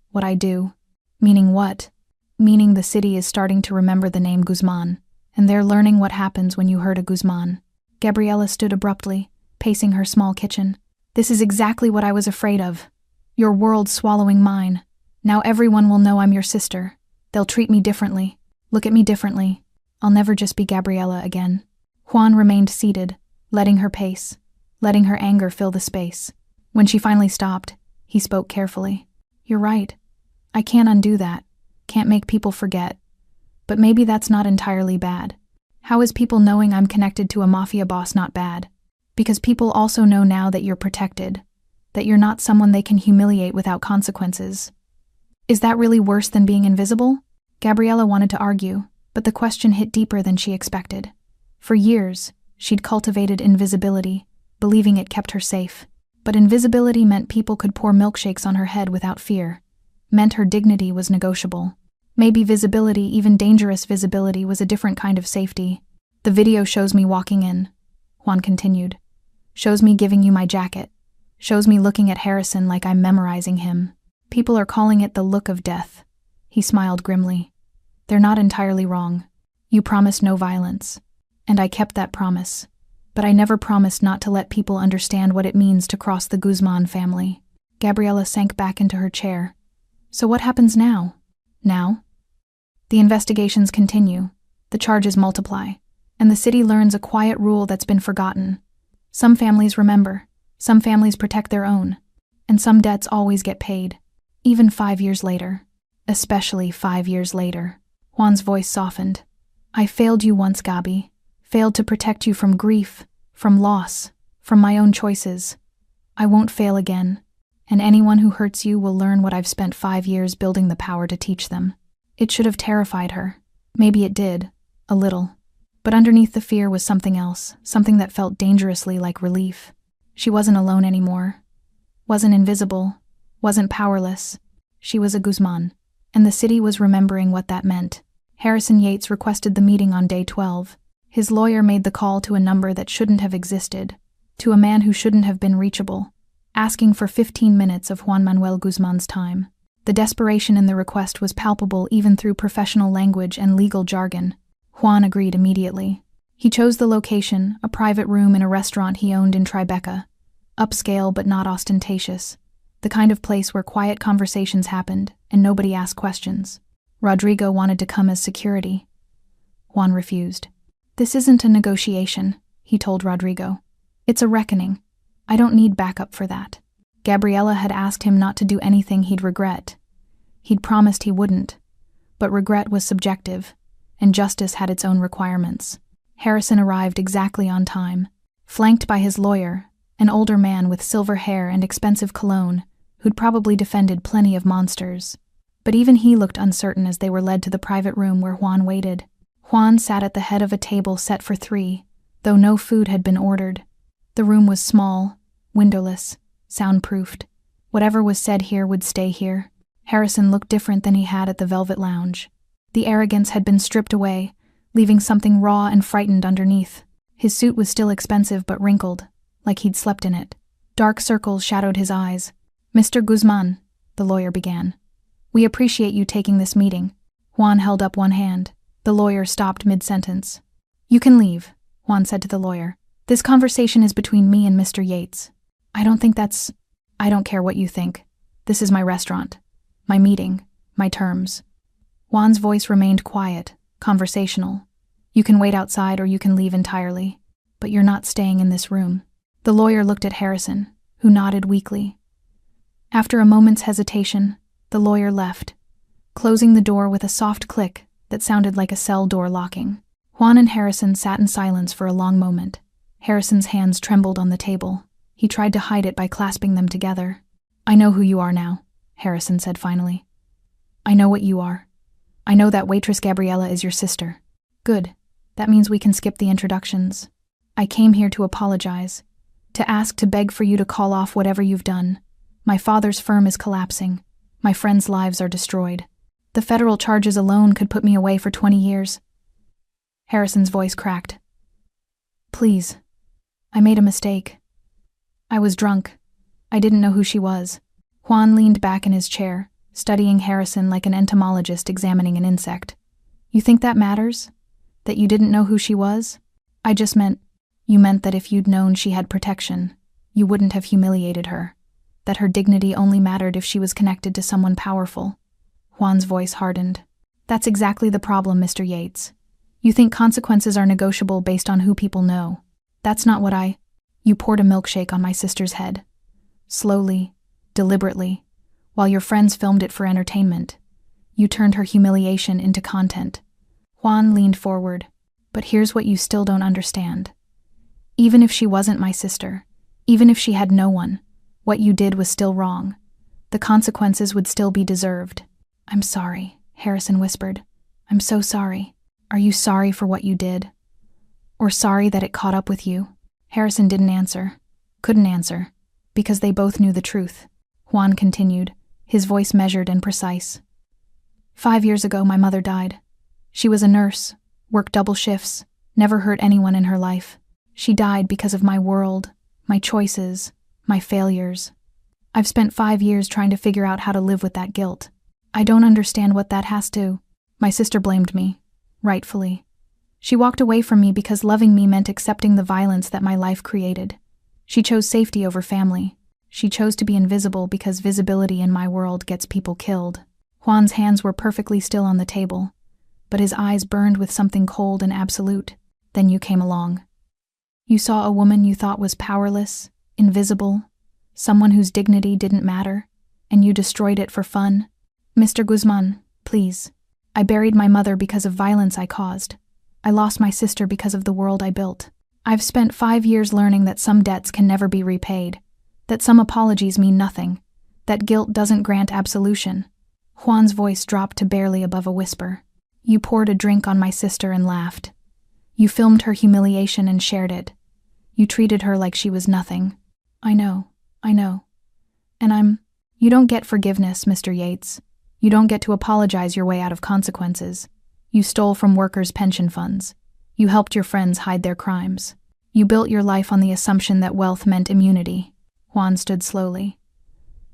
What I do. Meaning what? Meaning the city is starting to remember the name Guzman, and they're learning what happens when you hurt a Guzman. Gabriella stood abruptly, pacing her small kitchen. This is exactly what I was afraid of. Your world swallowing mine. Now everyone will know I'm your sister. They'll treat me differently. Look at me differently. I'll never just be Gabriella again. Juan remained seated, letting her pace, letting her anger fill the space. When she finally stopped, he spoke carefully. You're right. I can't undo that. Can't make people forget. But maybe that's not entirely bad. How is people knowing I'm connected to a mafia boss not bad? Because people also know now that you're protected, that you're not someone they can humiliate without consequences. Is that really worse than being invisible? Gabriella wanted to argue, but the question hit deeper than she expected. For years, she'd cultivated invisibility, believing it kept her safe. But invisibility meant people could pour milkshakes on her head without fear, meant her dignity was negotiable. Maybe visibility, even dangerous visibility, was a different kind of safety. The video shows me walking in, Juan continued. Shows me giving you my jacket. Shows me looking at Harrison like I'm memorizing him. People are calling it the look of death. He smiled grimly. They're not entirely wrong. You promised no violence. And I kept that promise. But I never promised not to let people understand what it means to cross the Guzman family. Gabriella sank back into her chair. So what happens now? Now? The investigations continue. The charges multiply. And the city learns a quiet rule that's been forgotten. Some families remember. Some families protect their own. And some debts always get paid. Even 5 years later. Especially 5 years later. Juan's voice softened. I failed you once, Gabi. Failed to protect you from grief, from loss, from my own choices. I won't fail again. And anyone who hurts you will learn what I've spent 5 years building the power to teach them. It should have terrified her. Maybe it did. A little. But underneath the fear was something else, something that felt dangerously like relief. She wasn't alone anymore. Wasn't invisible. Wasn't powerless. She was a Guzman. And the city was remembering what that meant. Harrison Yates requested the meeting on day 12. His lawyer made the call to a number that shouldn't have existed, to a man who shouldn't have been reachable, asking for 15 minutes of Juan Manuel Guzman's time. The desperation in the request was palpable even through professional language and legal jargon. Juan agreed immediately. He chose the location, a private room in a restaurant he owned in Tribeca. Upscale but not ostentatious. The kind of place where quiet conversations happened and nobody asked questions. Rodrigo wanted to come as security. Juan refused. This isn't a negotiation, he told Rodrigo. It's a reckoning. I don't need backup for that. Gabriella had asked him not to do anything he'd regret. He'd promised he wouldn't. But regret was subjective, and justice had its own requirements. Harrison arrived exactly on time, flanked by his lawyer, an older man with silver hair and expensive cologne, who'd probably defended plenty of monsters. But even he looked uncertain as they were led to the private room where Juan waited. Juan sat at the head of a table set for 3, though no food had been ordered. The room was small, windowless, soundproofed. Whatever was said here would stay here. Harrison looked different than he had at the Velvet Lounge. The arrogance had been stripped away, leaving something raw and frightened underneath. His suit was still expensive but wrinkled, like he'd slept in it. Dark circles shadowed his eyes. "Mr. Guzman," the lawyer began. "We appreciate you taking this meeting." Juan held up one hand. The lawyer stopped mid-sentence. "You can leave," Juan said to the lawyer. "This conversation is between me and Mr. Yates. I don't care what you think. This is my restaurant. My meeting. My terms." Juan's voice remained quiet, conversational. "You can wait outside or you can leave entirely. But you're not staying in this room." The lawyer looked at Harrison, who nodded weakly. After a moment's hesitation, the lawyer left, closing the door with a soft click that sounded like a cell door locking. Juan and Harrison sat in silence for a long moment. Harrison's hands trembled on the table. He tried to hide it by clasping them together. "I know who you are now," Harrison said finally. "I know what you are. I know that Waitress Gabriella is your sister." "Good. That means we can skip the introductions. I came here to apologize, to beg for you to call off whatever you've done. My father's firm is collapsing. My friends' lives are destroyed. The federal charges alone could put me away for 20 years. Harrison's voice cracked. "Please. I made a mistake. I was drunk. I didn't know who she was." Juan leaned back in his chair, studying Harrison like an entomologist examining an insect. "You think that matters? That you didn't know who she was?" "I just meant, you meant that if you'd known she had protection, you wouldn't have humiliated her. That her dignity only mattered if she was connected to someone powerful." Juan's voice hardened. "That's exactly the problem, Mr. Yates. You think consequences are negotiable based on who people know. That's not what You poured a milkshake on my sister's head. Slowly, deliberately, while your friends filmed it for entertainment. You turned her humiliation into content." Juan leaned forward. "But here's what you still don't understand. Even if she wasn't my sister, even if she had no one, what you did was still wrong. The consequences would still be deserved." "I'm sorry," Harrison whispered. "I'm so sorry." "Are you sorry for what you did? Or sorry that it caught up with you?" Harrison didn't answer. Couldn't answer. Because they both knew the truth. Juan continued, his voice measured and precise. 5 years ago, my mother died. She was a nurse, worked double shifts, never hurt anyone in her life. She died because of my world, my choices, my failures. I've spent 5 years trying to figure out how to live with that guilt. I don't understand what that has to. My sister blamed me, rightfully. She walked away from me because loving me meant accepting the violence that my life created. She chose safety over family. She chose to be invisible because visibility in my world gets people killed." Juan's hands were perfectly still on the table, but his eyes burned with something cold and absolute. "Then you came along. You saw a woman you thought was powerless, invisible, someone whose dignity didn't matter, and you destroyed it for fun. Mr. Guzman, please. I buried my mother because of violence I caused. I lost my sister because of the world I built. I've spent 5 years learning that some debts can never be repaid, that some apologies mean nothing, that guilt doesn't grant absolution." Juan's voice dropped to barely above a whisper. "You poured a drink on my sister and laughed. You filmed her humiliation and shared it. You treated her like she was nothing. I know. And You don't get forgiveness, Mr. Yates. You don't get to apologize your way out of consequences. You stole from workers' pension funds. You helped your friends hide their crimes. You built your life on the assumption that wealth meant immunity." Juan stood slowly.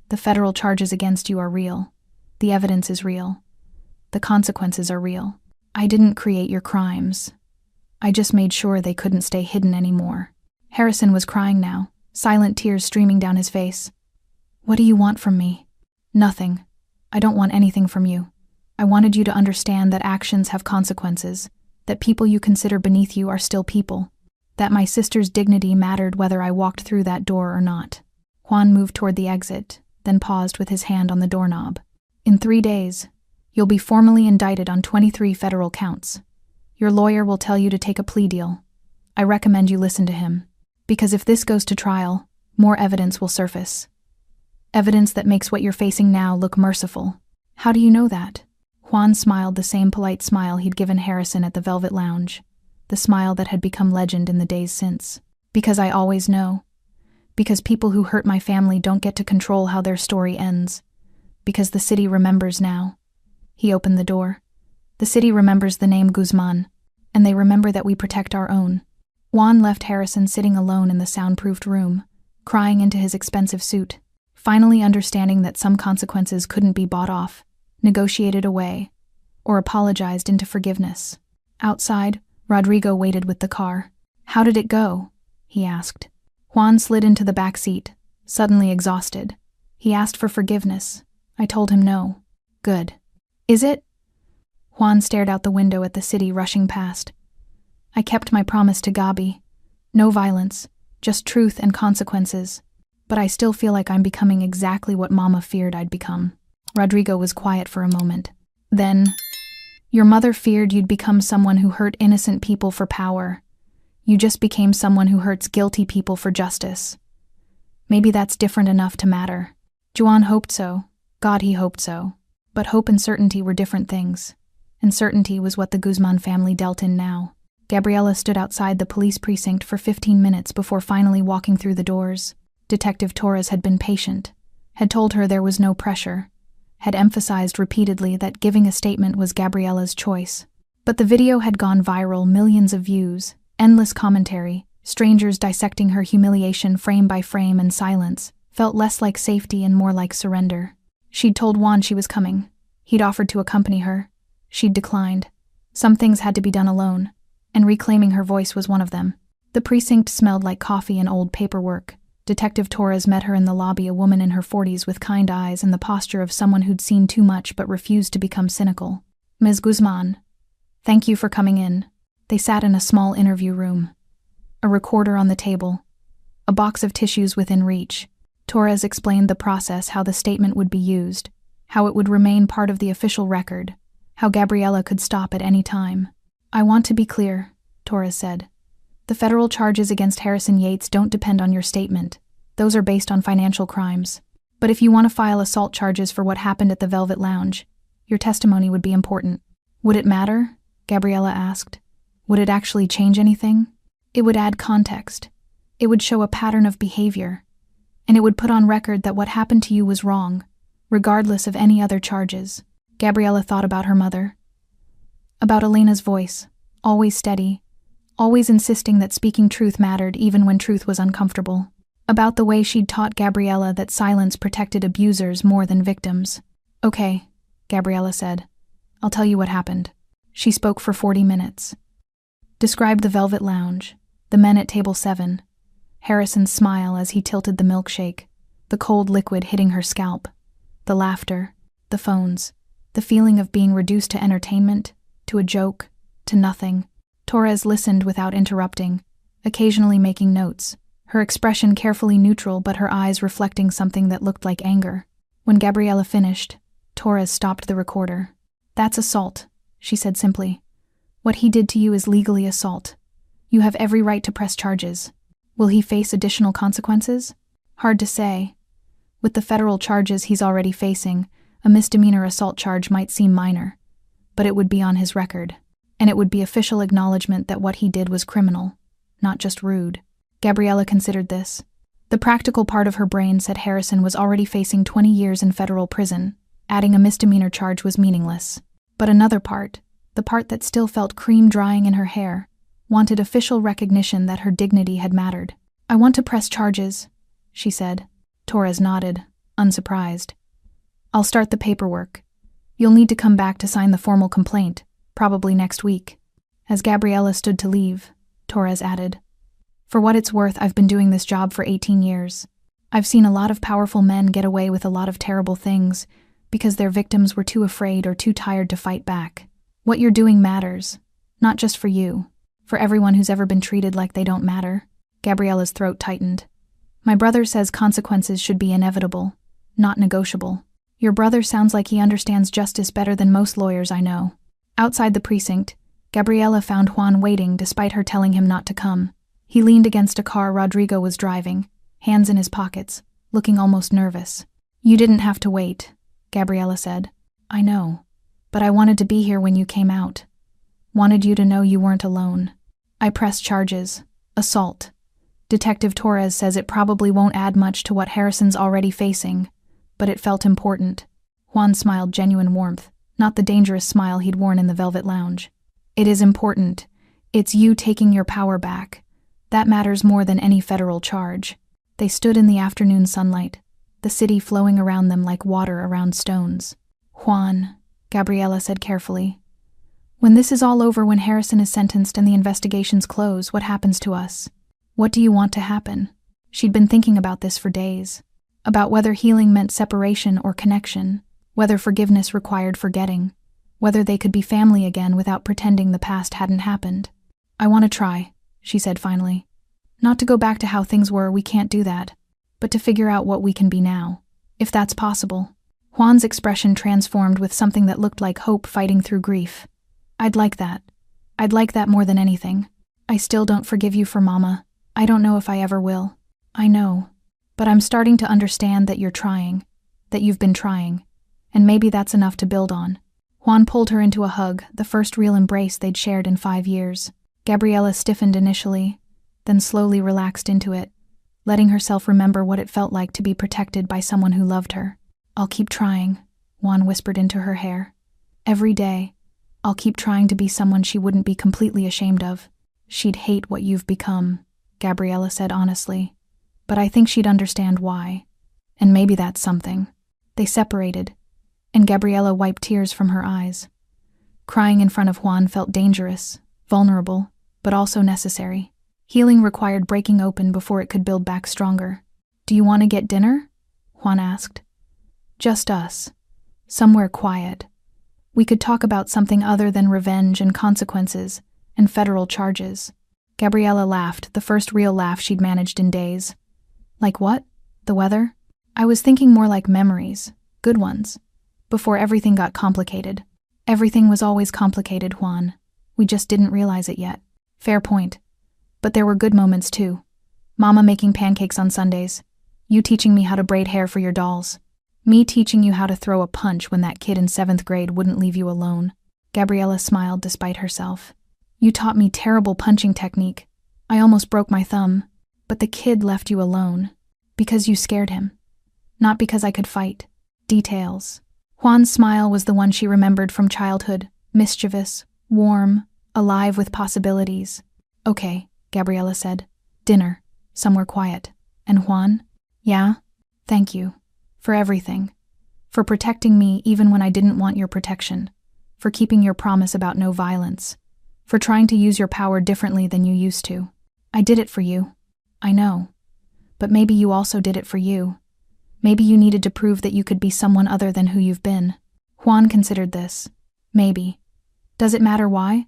"The federal charges against you are real. The evidence is real. The consequences are real. I didn't create your crimes. I just made sure they couldn't stay hidden anymore." Harrison was crying now, silent tears streaming down his face. "What do you want from me?" "Nothing. I don't want anything from you. I wanted you to understand that actions have consequences, that people you consider beneath you are still people, that my sister's dignity mattered whether I walked through that door or not." Juan moved toward the exit, then paused with his hand on the doorknob. "In 3 days, you'll be formally indicted on 23 federal counts. Your lawyer will tell you to take a plea deal. I recommend you listen to him, because if this goes to trial, more evidence will surface. Evidence that makes what you're facing now look merciful." "How do you know that?" Juan smiled the same polite smile he'd given Harrison at the Velvet Lounge, the smile that had become legend in the days since. "Because I always know. Because people who hurt my family don't get to control how their story ends. because the city remembers now. He opened the door. The city remembers the name Guzman, and they remember that we protect our own. Juan left Harrison sitting alone in the soundproofed room, crying into his expensive suit, finally understanding that some consequences couldn't be bought off, negotiated away, or apologized into forgiveness. Outside, Rodrigo waited with the car. "How did it go?" he asked. Juan slid into the back seat, suddenly exhausted. He asked for forgiveness. I told him no. "Good. Is it?" Juan stared out the window at the city rushing past. "I kept my promise to Gabi. No violence, just truth and consequences. But I still feel like I'm becoming exactly what Mama feared I'd become." Rodrigo was quiet for a moment. Then, "Your mother feared you'd become someone who hurt innocent people for power. You just became someone who hurts guilty people for justice. Maybe that's different enough to matter." Juan hoped so. God, he hoped so. But hope and certainty were different things. And certainty was what the Guzman family dealt in now. Gabriela stood outside the police precinct for 15 minutes before finally walking through the doors. Detective Torres had been patient, had told her there was no pressure, had emphasized repeatedly that giving a statement was Gabriela's choice. But the video had gone viral, millions of views, endless commentary, strangers dissecting her humiliation frame by frame, and silence felt less like safety and more like surrender. She'd told Juan she was coming. He'd offered to accompany her. She'd declined. Some things had to be done alone, and reclaiming her voice was one of them. The precinct smelled like coffee and old paperwork. Detective Torres met her in the lobby, a woman in her 40s with kind eyes and the posture of someone who'd seen too much but refused to become cynical. "Ms. Guzman, thank you for coming in." They sat in a small interview room. A recorder on the table, a box of tissues within reach. Torres explained the process, how the statement would be used, how it would remain part of the official record, how Gabriela could stop at any time. "I want to be clear," Torres said. "The federal charges against Harrison Yates don't depend on your statement. Those are based on financial crimes. But if you want to file assault charges for what happened at the Velvet Lounge, your testimony would be important." "Would it matter?" Gabriela asked. "Would it actually change anything?" "It would add context. It would show a pattern of behavior. And it would put on record that what happened to you was wrong, regardless of any other charges." Gabriela thought about her mother. About Elena's voice, always steady, always insisting that speaking truth mattered even when truth was uncomfortable. About the way she'd taught Gabriela that silence protected abusers more than victims. "Okay," Gabriela said. "I'll tell you what happened." She spoke for 40 minutes. Described the Velvet Lounge, the men at table 7, Harrison's smile as he tilted the milkshake, the cold liquid hitting her scalp, the laughter, the phones, the feeling of being reduced to entertainment, to a joke, to nothing. Torres listened without interrupting, occasionally making notes, her expression carefully neutral but her eyes reflecting something that looked like anger. When Gabriela finished, Torres stopped the recorder. "That's assault," she said simply. "What he did to you is legally assault. You have every right to press charges. Will he face additional consequences? Hard to say. With the federal charges he's already facing, a misdemeanor assault charge might seem minor, but it would be on his record, and it would be official acknowledgement that what he did was criminal, not just rude." Gabriela considered this. The practical part of her brain said Harrison was already facing 20 years in federal prison. Adding a misdemeanor charge was meaningless. But another part, the part that still felt cream drying in her hair, wanted official recognition that her dignity had mattered. "I want to press charges," she said. Torres nodded, unsurprised. "I'll start the paperwork. You'll need to come back to sign the formal complaint, probably next week." As Gabriela stood to leave, Torres added, "For what it's worth, I've been doing this job for 18 years. I've seen a lot of powerful men get away with a lot of terrible things because their victims were too afraid or too tired to fight back. What you're doing matters, not just for you, for everyone who's ever been treated like they don't matter." Gabriela's throat tightened. "My brother says consequences should be inevitable, not negotiable." "Your brother sounds like he understands justice better than most lawyers I know." Outside the precinct, Gabriela found Juan waiting despite her telling him not to come. He leaned against a car Rodrigo was driving, hands in his pockets, looking almost nervous. "You didn't have to wait," Gabriela said. "I know, but I wanted to be here when you came out. Wanted you to know you weren't alone. I pressed charges. Assault. Detective Torres says it probably won't add much to what Harrison's already facing, but it felt important." Juan smiled genuine warmth, not the dangerous smile he'd worn in the Velvet Lounge. It is important. It's you taking your power back. That matters more than any federal charge. They stood in the afternoon sunlight, the city flowing around them like water around stones. Juan, Gabriela said carefully, when this is all over, when Harrison is sentenced and the investigations close, what happens to us? What do you want to happen? She'd been thinking about this for days. About whether healing meant separation or connection, whether forgiveness required forgetting, whether they could be family again without pretending the past hadn't happened. I want to try, she said finally. Not to go back to how things were, we can't do that, but to figure out what we can be now, if that's possible. Juan's expression transformed with something that looked like hope fighting through grief. I'd like that. I'd like that more than anything. I still don't forgive you for Mama. I don't know if I ever will. I know. But I'm starting to understand that you're trying, that you've been trying, and maybe that's enough to build on. Juan pulled her into a hug, the first real embrace they'd shared in 5 years. Gabriela stiffened initially, then slowly relaxed into it, letting herself remember what it felt like to be protected by someone who loved her. I'll keep trying, Juan whispered into her hair. Every day, I'll keep trying to be someone she wouldn't be completely ashamed of. She'd hate what you've become, Gabriela said honestly, but I think she'd understand why. And maybe that's something. They separated, and Gabriela wiped tears from her eyes. Crying in front of Juan felt dangerous, vulnerable, but also necessary. Healing required breaking open before it could build back stronger. Do you want to get dinner? Juan asked. Just us. Somewhere quiet. We could talk about something other than revenge and consequences and federal charges. Gabriela laughed, the first real laugh she'd managed in days. Like what? The weather? I was thinking more like memories, good ones, before everything got complicated. Everything was always complicated, Juan. We just didn't realize it yet. Fair point. But there were good moments too. Mama making pancakes on Sundays. You teaching me how to braid hair for your dolls. Me teaching you how to throw a punch when that kid in 7th grade wouldn't leave you alone. Gabriela smiled despite herself. You taught me terrible punching technique. I almost broke my thumb. But the kid left you alone. Because you scared him. Not because I could fight. Details. Juan's smile was the one she remembered from childhood. Mischievous, warm, alive with possibilities. Okay, Gabriela said. Dinner. Somewhere quiet. And Juan? Yeah? Thank you. For everything. For protecting me even when I didn't want your protection. For keeping your promise about no violence. For trying to use your power differently than you used to. I did it for you. I know. But maybe you also did it for you. Maybe you needed to prove that you could be someone other than who you've been. Juan considered this. Maybe. Does it matter why?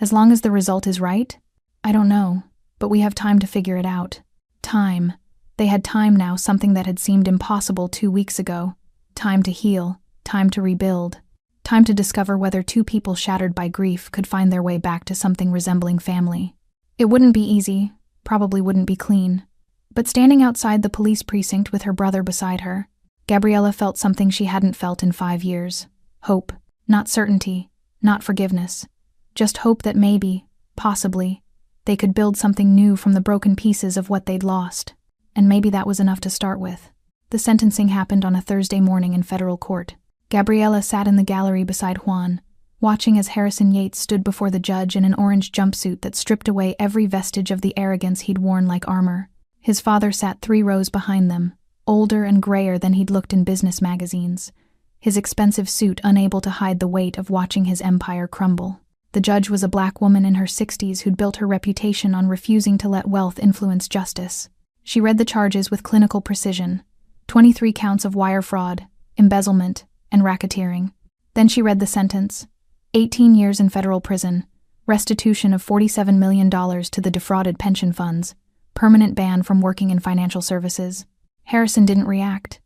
As long as the result is right? I don't know, but we have time to figure it out. Time. They had time now, something that had seemed impossible 2 weeks ago. Time to heal, time to rebuild, time to discover whether two people shattered by grief could find their way back to something resembling family. It wouldn't be easy, probably wouldn't be clean. But standing outside the police precinct with her brother beside her, Gabriela felt something she hadn't felt in 5 years. Hope, not certainty, not forgiveness. Just hope that maybe, possibly, they could build something new from the broken pieces of what they'd lost. And maybe that was enough to start with. The sentencing happened on a Thursday morning in federal court. Gabriela sat in the gallery beside Juan, watching as Harrison Yates stood before the judge in an orange jumpsuit that stripped away every vestige of the arrogance he'd worn like armor. His father sat 3 rows behind them, older and grayer than he'd looked in business magazines, his expensive suit unable to hide the weight of watching his empire crumble. The judge was a black woman in her 60s who'd built her reputation on refusing to let wealth influence justice. She read the charges with clinical precision, 23 counts of wire fraud, embezzlement, and racketeering. Then she read the sentence, 18 years in federal prison, restitution of $47 million to the defrauded pension funds, permanent ban from working in financial services. Harrison didn't react,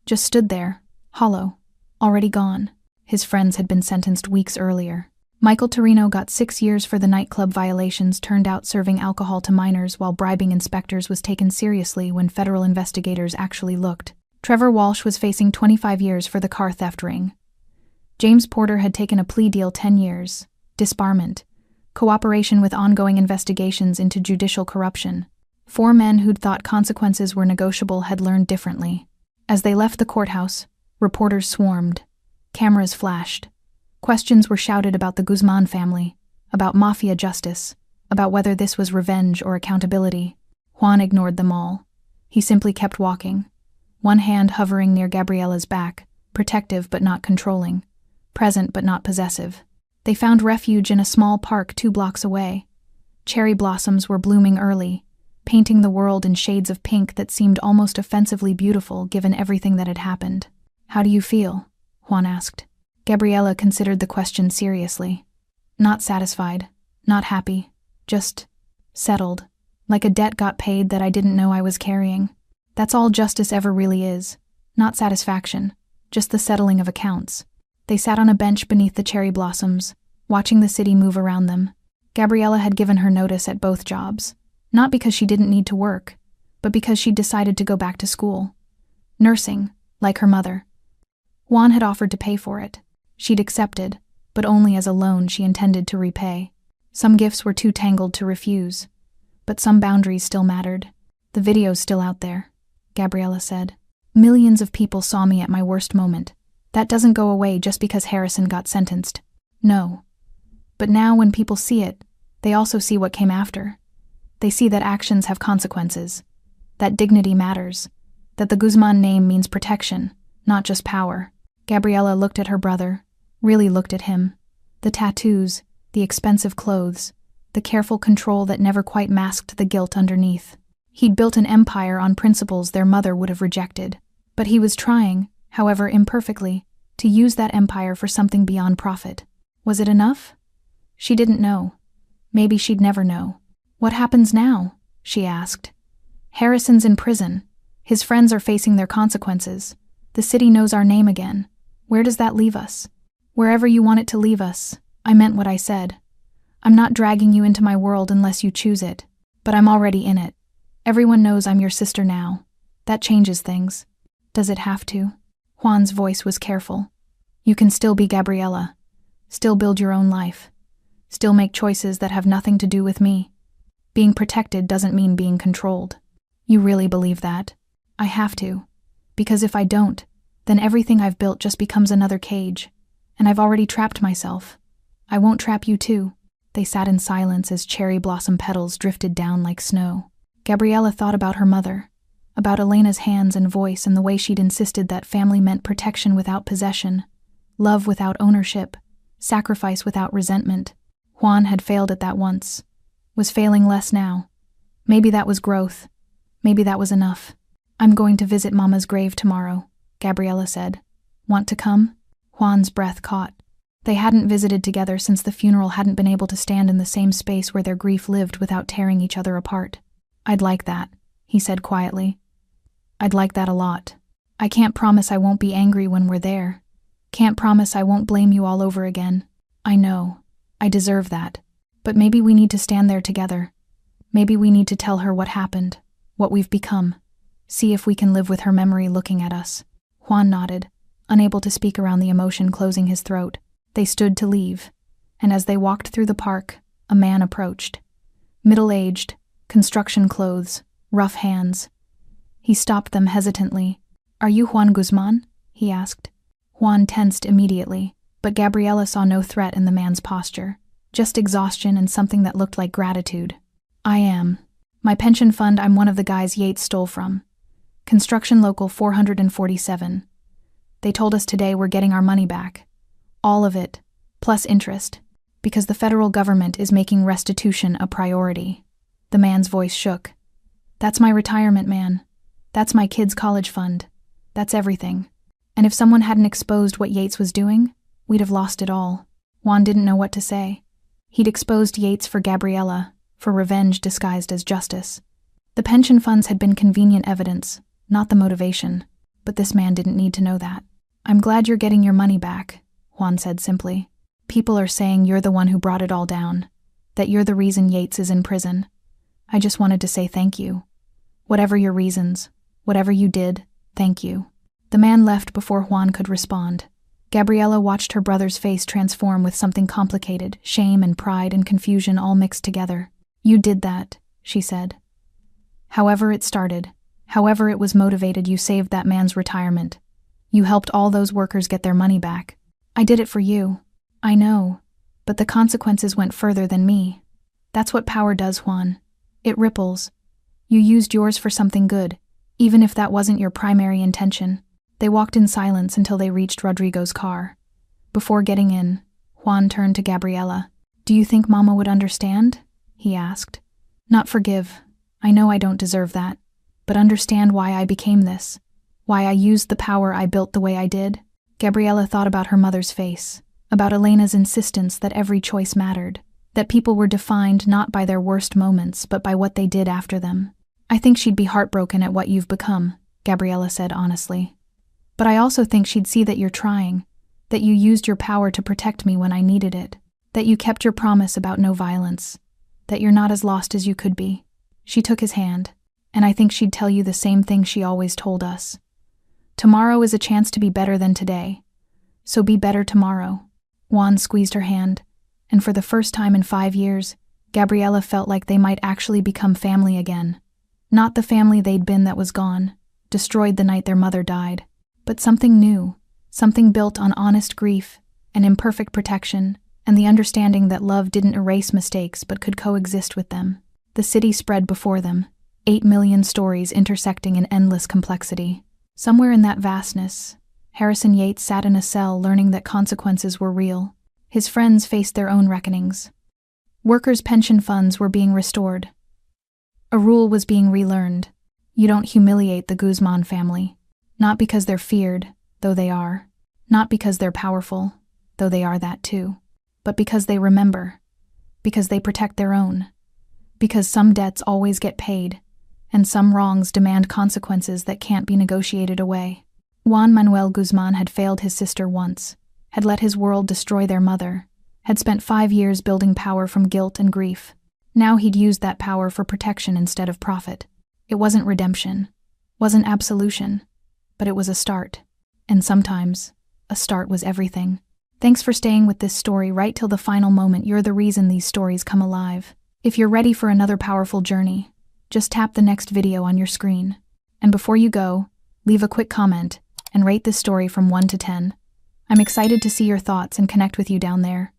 just stood there, hollow, already gone. His friends had been sentenced weeks earlier. Michael Torino got 6 years for the nightclub violations turned out serving alcohol to minors while bribing inspectors was taken seriously when federal investigators actually looked. Trevor Walsh was facing 25 years for the car theft ring. James Porter had taken a plea deal 10 years, disbarment, cooperation with ongoing investigations into judicial corruption. 4 men who'd thought consequences were negotiable had learned differently. As they left the courthouse, reporters swarmed, Cameras flashed. Questions were shouted about the Guzman family, about Mafia justice, about whether this was revenge or accountability. Juan ignored them all. He simply kept walking, one hand hovering near Gabriela's back, protective but not controlling, present but not possessive. They found refuge in a small park 2 blocks away. Cherry blossoms were blooming early, painting the world in shades of pink that seemed almost offensively beautiful given everything that had happened. "How do you feel?" Juan asked. Gabriela considered the question seriously. Not satisfied, not happy, just settled, like a debt got paid that I didn't know I was carrying. That's all justice ever really is, not satisfaction, just the settling of accounts. They sat on a bench beneath the cherry blossoms, watching the city move around them. Gabriela had given her notice at both jobs, not because she didn't need to work, but because she'd decided to go back to school. Nursing, like her mother. Juan had offered to pay for it. She'd accepted, but only as a loan she intended to repay. Some gifts were too tangled to refuse, but some boundaries still mattered. "The video's still out there," Gabriela said. "Millions of people saw me at my worst moment. That doesn't go away just because Harrison got sentenced. No. But now when people see it, they also see what came after. They see that actions have consequences, that dignity matters, that the Guzman name means protection, not just power." Gabriela looked at her brother, really looked at him. The tattoos, the expensive clothes, the careful control that never quite masked the guilt underneath. He'd built an empire on principles their mother would have rejected, but he was trying, however imperfectly, to use that empire for something beyond profit. Was it enough? She didn't know. Maybe she'd never know. "What happens now?" she asked. "Harrison's in prison. His friends are facing their consequences. The city knows our name again. Where does that leave us?" "Wherever you want it to leave us. I meant what I said. I'm not dragging you into my world unless you choose it, but I'm already in it. Everyone knows I'm your sister now. That changes things." "Does it have to?" Juan's voice was careful. "You can still be Gabriela. Still build your own life. Still make choices that have nothing to do with me. Being protected doesn't mean being controlled." "You really believe that?" "I have to. Because if I don't, then everything I've built just becomes another cage. And I've already trapped myself. I won't trap you too." They sat in silence as cherry blossom petals drifted down like snow. Gabriela thought about her mother, about Elena's hands and voice and the way she'd insisted that family meant protection without possession, love without ownership, sacrifice without resentment. Juan had failed at that once, was failing less now. Maybe that was growth. Maybe that was enough. "I'm going to visit Mama's grave tomorrow," Gabriela said. "Want to come?" Juan's breath caught. They hadn't visited together since the funeral hadn't been able to stand in the same space where their grief lived without tearing each other apart. "I'd like that," he said quietly. "I'd like that a lot. I can't promise I won't be angry when we're there. Can't promise I won't blame you all over again. I know. I deserve that. But maybe we need to stand there together. Maybe we need to tell her what happened, what we've become. See if we can live with her memory looking at us." Juan nodded, unable to speak around the emotion closing his throat. They stood to leave, and as they walked through the park, a man approached. Middle-aged, construction clothes, rough hands. He stopped them hesitantly. "Are you Juan Guzman?" he asked. Juan tensed immediately, but Gabriela saw no threat in the man's posture, just exhaustion and something that looked like gratitude. "I am. My pension fund, I'm one of the guys Yates stole from. Construction Local 447. They told us today we're getting our money back. All of it, plus interest, because the federal government is making restitution a priority." The man's voice shook. "That's my retirement, man. That's my kids' college fund. That's everything. And if someone hadn't exposed what Yates was doing, we'd have lost it all." Juan didn't know what to say. He'd exposed Yates for Gabriela, for revenge disguised as justice. The pension funds had been convenient evidence, not the motivation, but this man didn't need to know that. "I'm glad you're getting your money back," Juan said simply. "People are saying you're the one who brought it all down, that you're the reason Yates is in prison. I just wanted to say thank you. Whatever your reasons, whatever you did, thank you." The man left before Juan could respond. Gabriela watched her brother's face transform with something complicated, shame and pride and confusion all mixed together. "You did that," she said. "However it started, however it was motivated, you saved that man's retirement. You helped all those workers get their money back. I did it for you. I know, but the consequences went further than me. That's what power does, Juan. It ripples. You used yours for something good, even if that wasn't your primary intention. They walked in silence until they reached Rodrigo's car. Before getting in, Juan turned to Gabriela. Do you think Mama would understand? He asked. Not forgive. I know I don't deserve that. But understand why I became this. Why I used the power I built the way I did. Gabriela thought about her mother's face, about Elena's insistence that every choice mattered, that people were defined not by their worst moments but by what they did after them. I think she'd be heartbroken at what you've become, Gabriela said honestly. But I also think she'd see that you're trying, that you used your power to protect me when I needed it, that you kept your promise about no violence, that you're not as lost as you could be. She took his hand, and I think she'd tell you the same thing she always told us. Tomorrow is a chance to be better than today, so be better tomorrow. Juan squeezed her hand, and for the first time in 5 years, Gabriela felt like they might actually become family again. Not the family they'd been that was gone, destroyed the night their mother died, but something new, something built on honest grief and imperfect protection, and the understanding that love didn't erase mistakes but could coexist with them. The city spread before them, 8 million stories intersecting in endless complexity. Somewhere in that vastness, Harrison Yates sat in a cell learning that consequences were real. His friends faced their own reckonings. Workers' pension funds were being restored. A rule was being relearned. You don't humiliate the Guzman family. Not because they're feared, though they are. Not because they're powerful, though they are that too. But because they remember. Because they protect their own. Because some debts always get paid, and some wrongs demand consequences that can't be negotiated away. Juan Manuel Guzman had failed his sister once, had let his world destroy their mother, had spent 5 years building power from guilt and grief. Now he'd used that power for protection instead of profit. It wasn't redemption, wasn't absolution, but it was a start. And sometimes, a start was everything. Thanks for staying with this story right till the final moment. You're the reason these stories come alive. If you're ready for another powerful journey, just tap the next video on your screen. And before you go, leave a quick comment and rate this story from 1 to 10. I'm excited to see your thoughts and connect with you down there.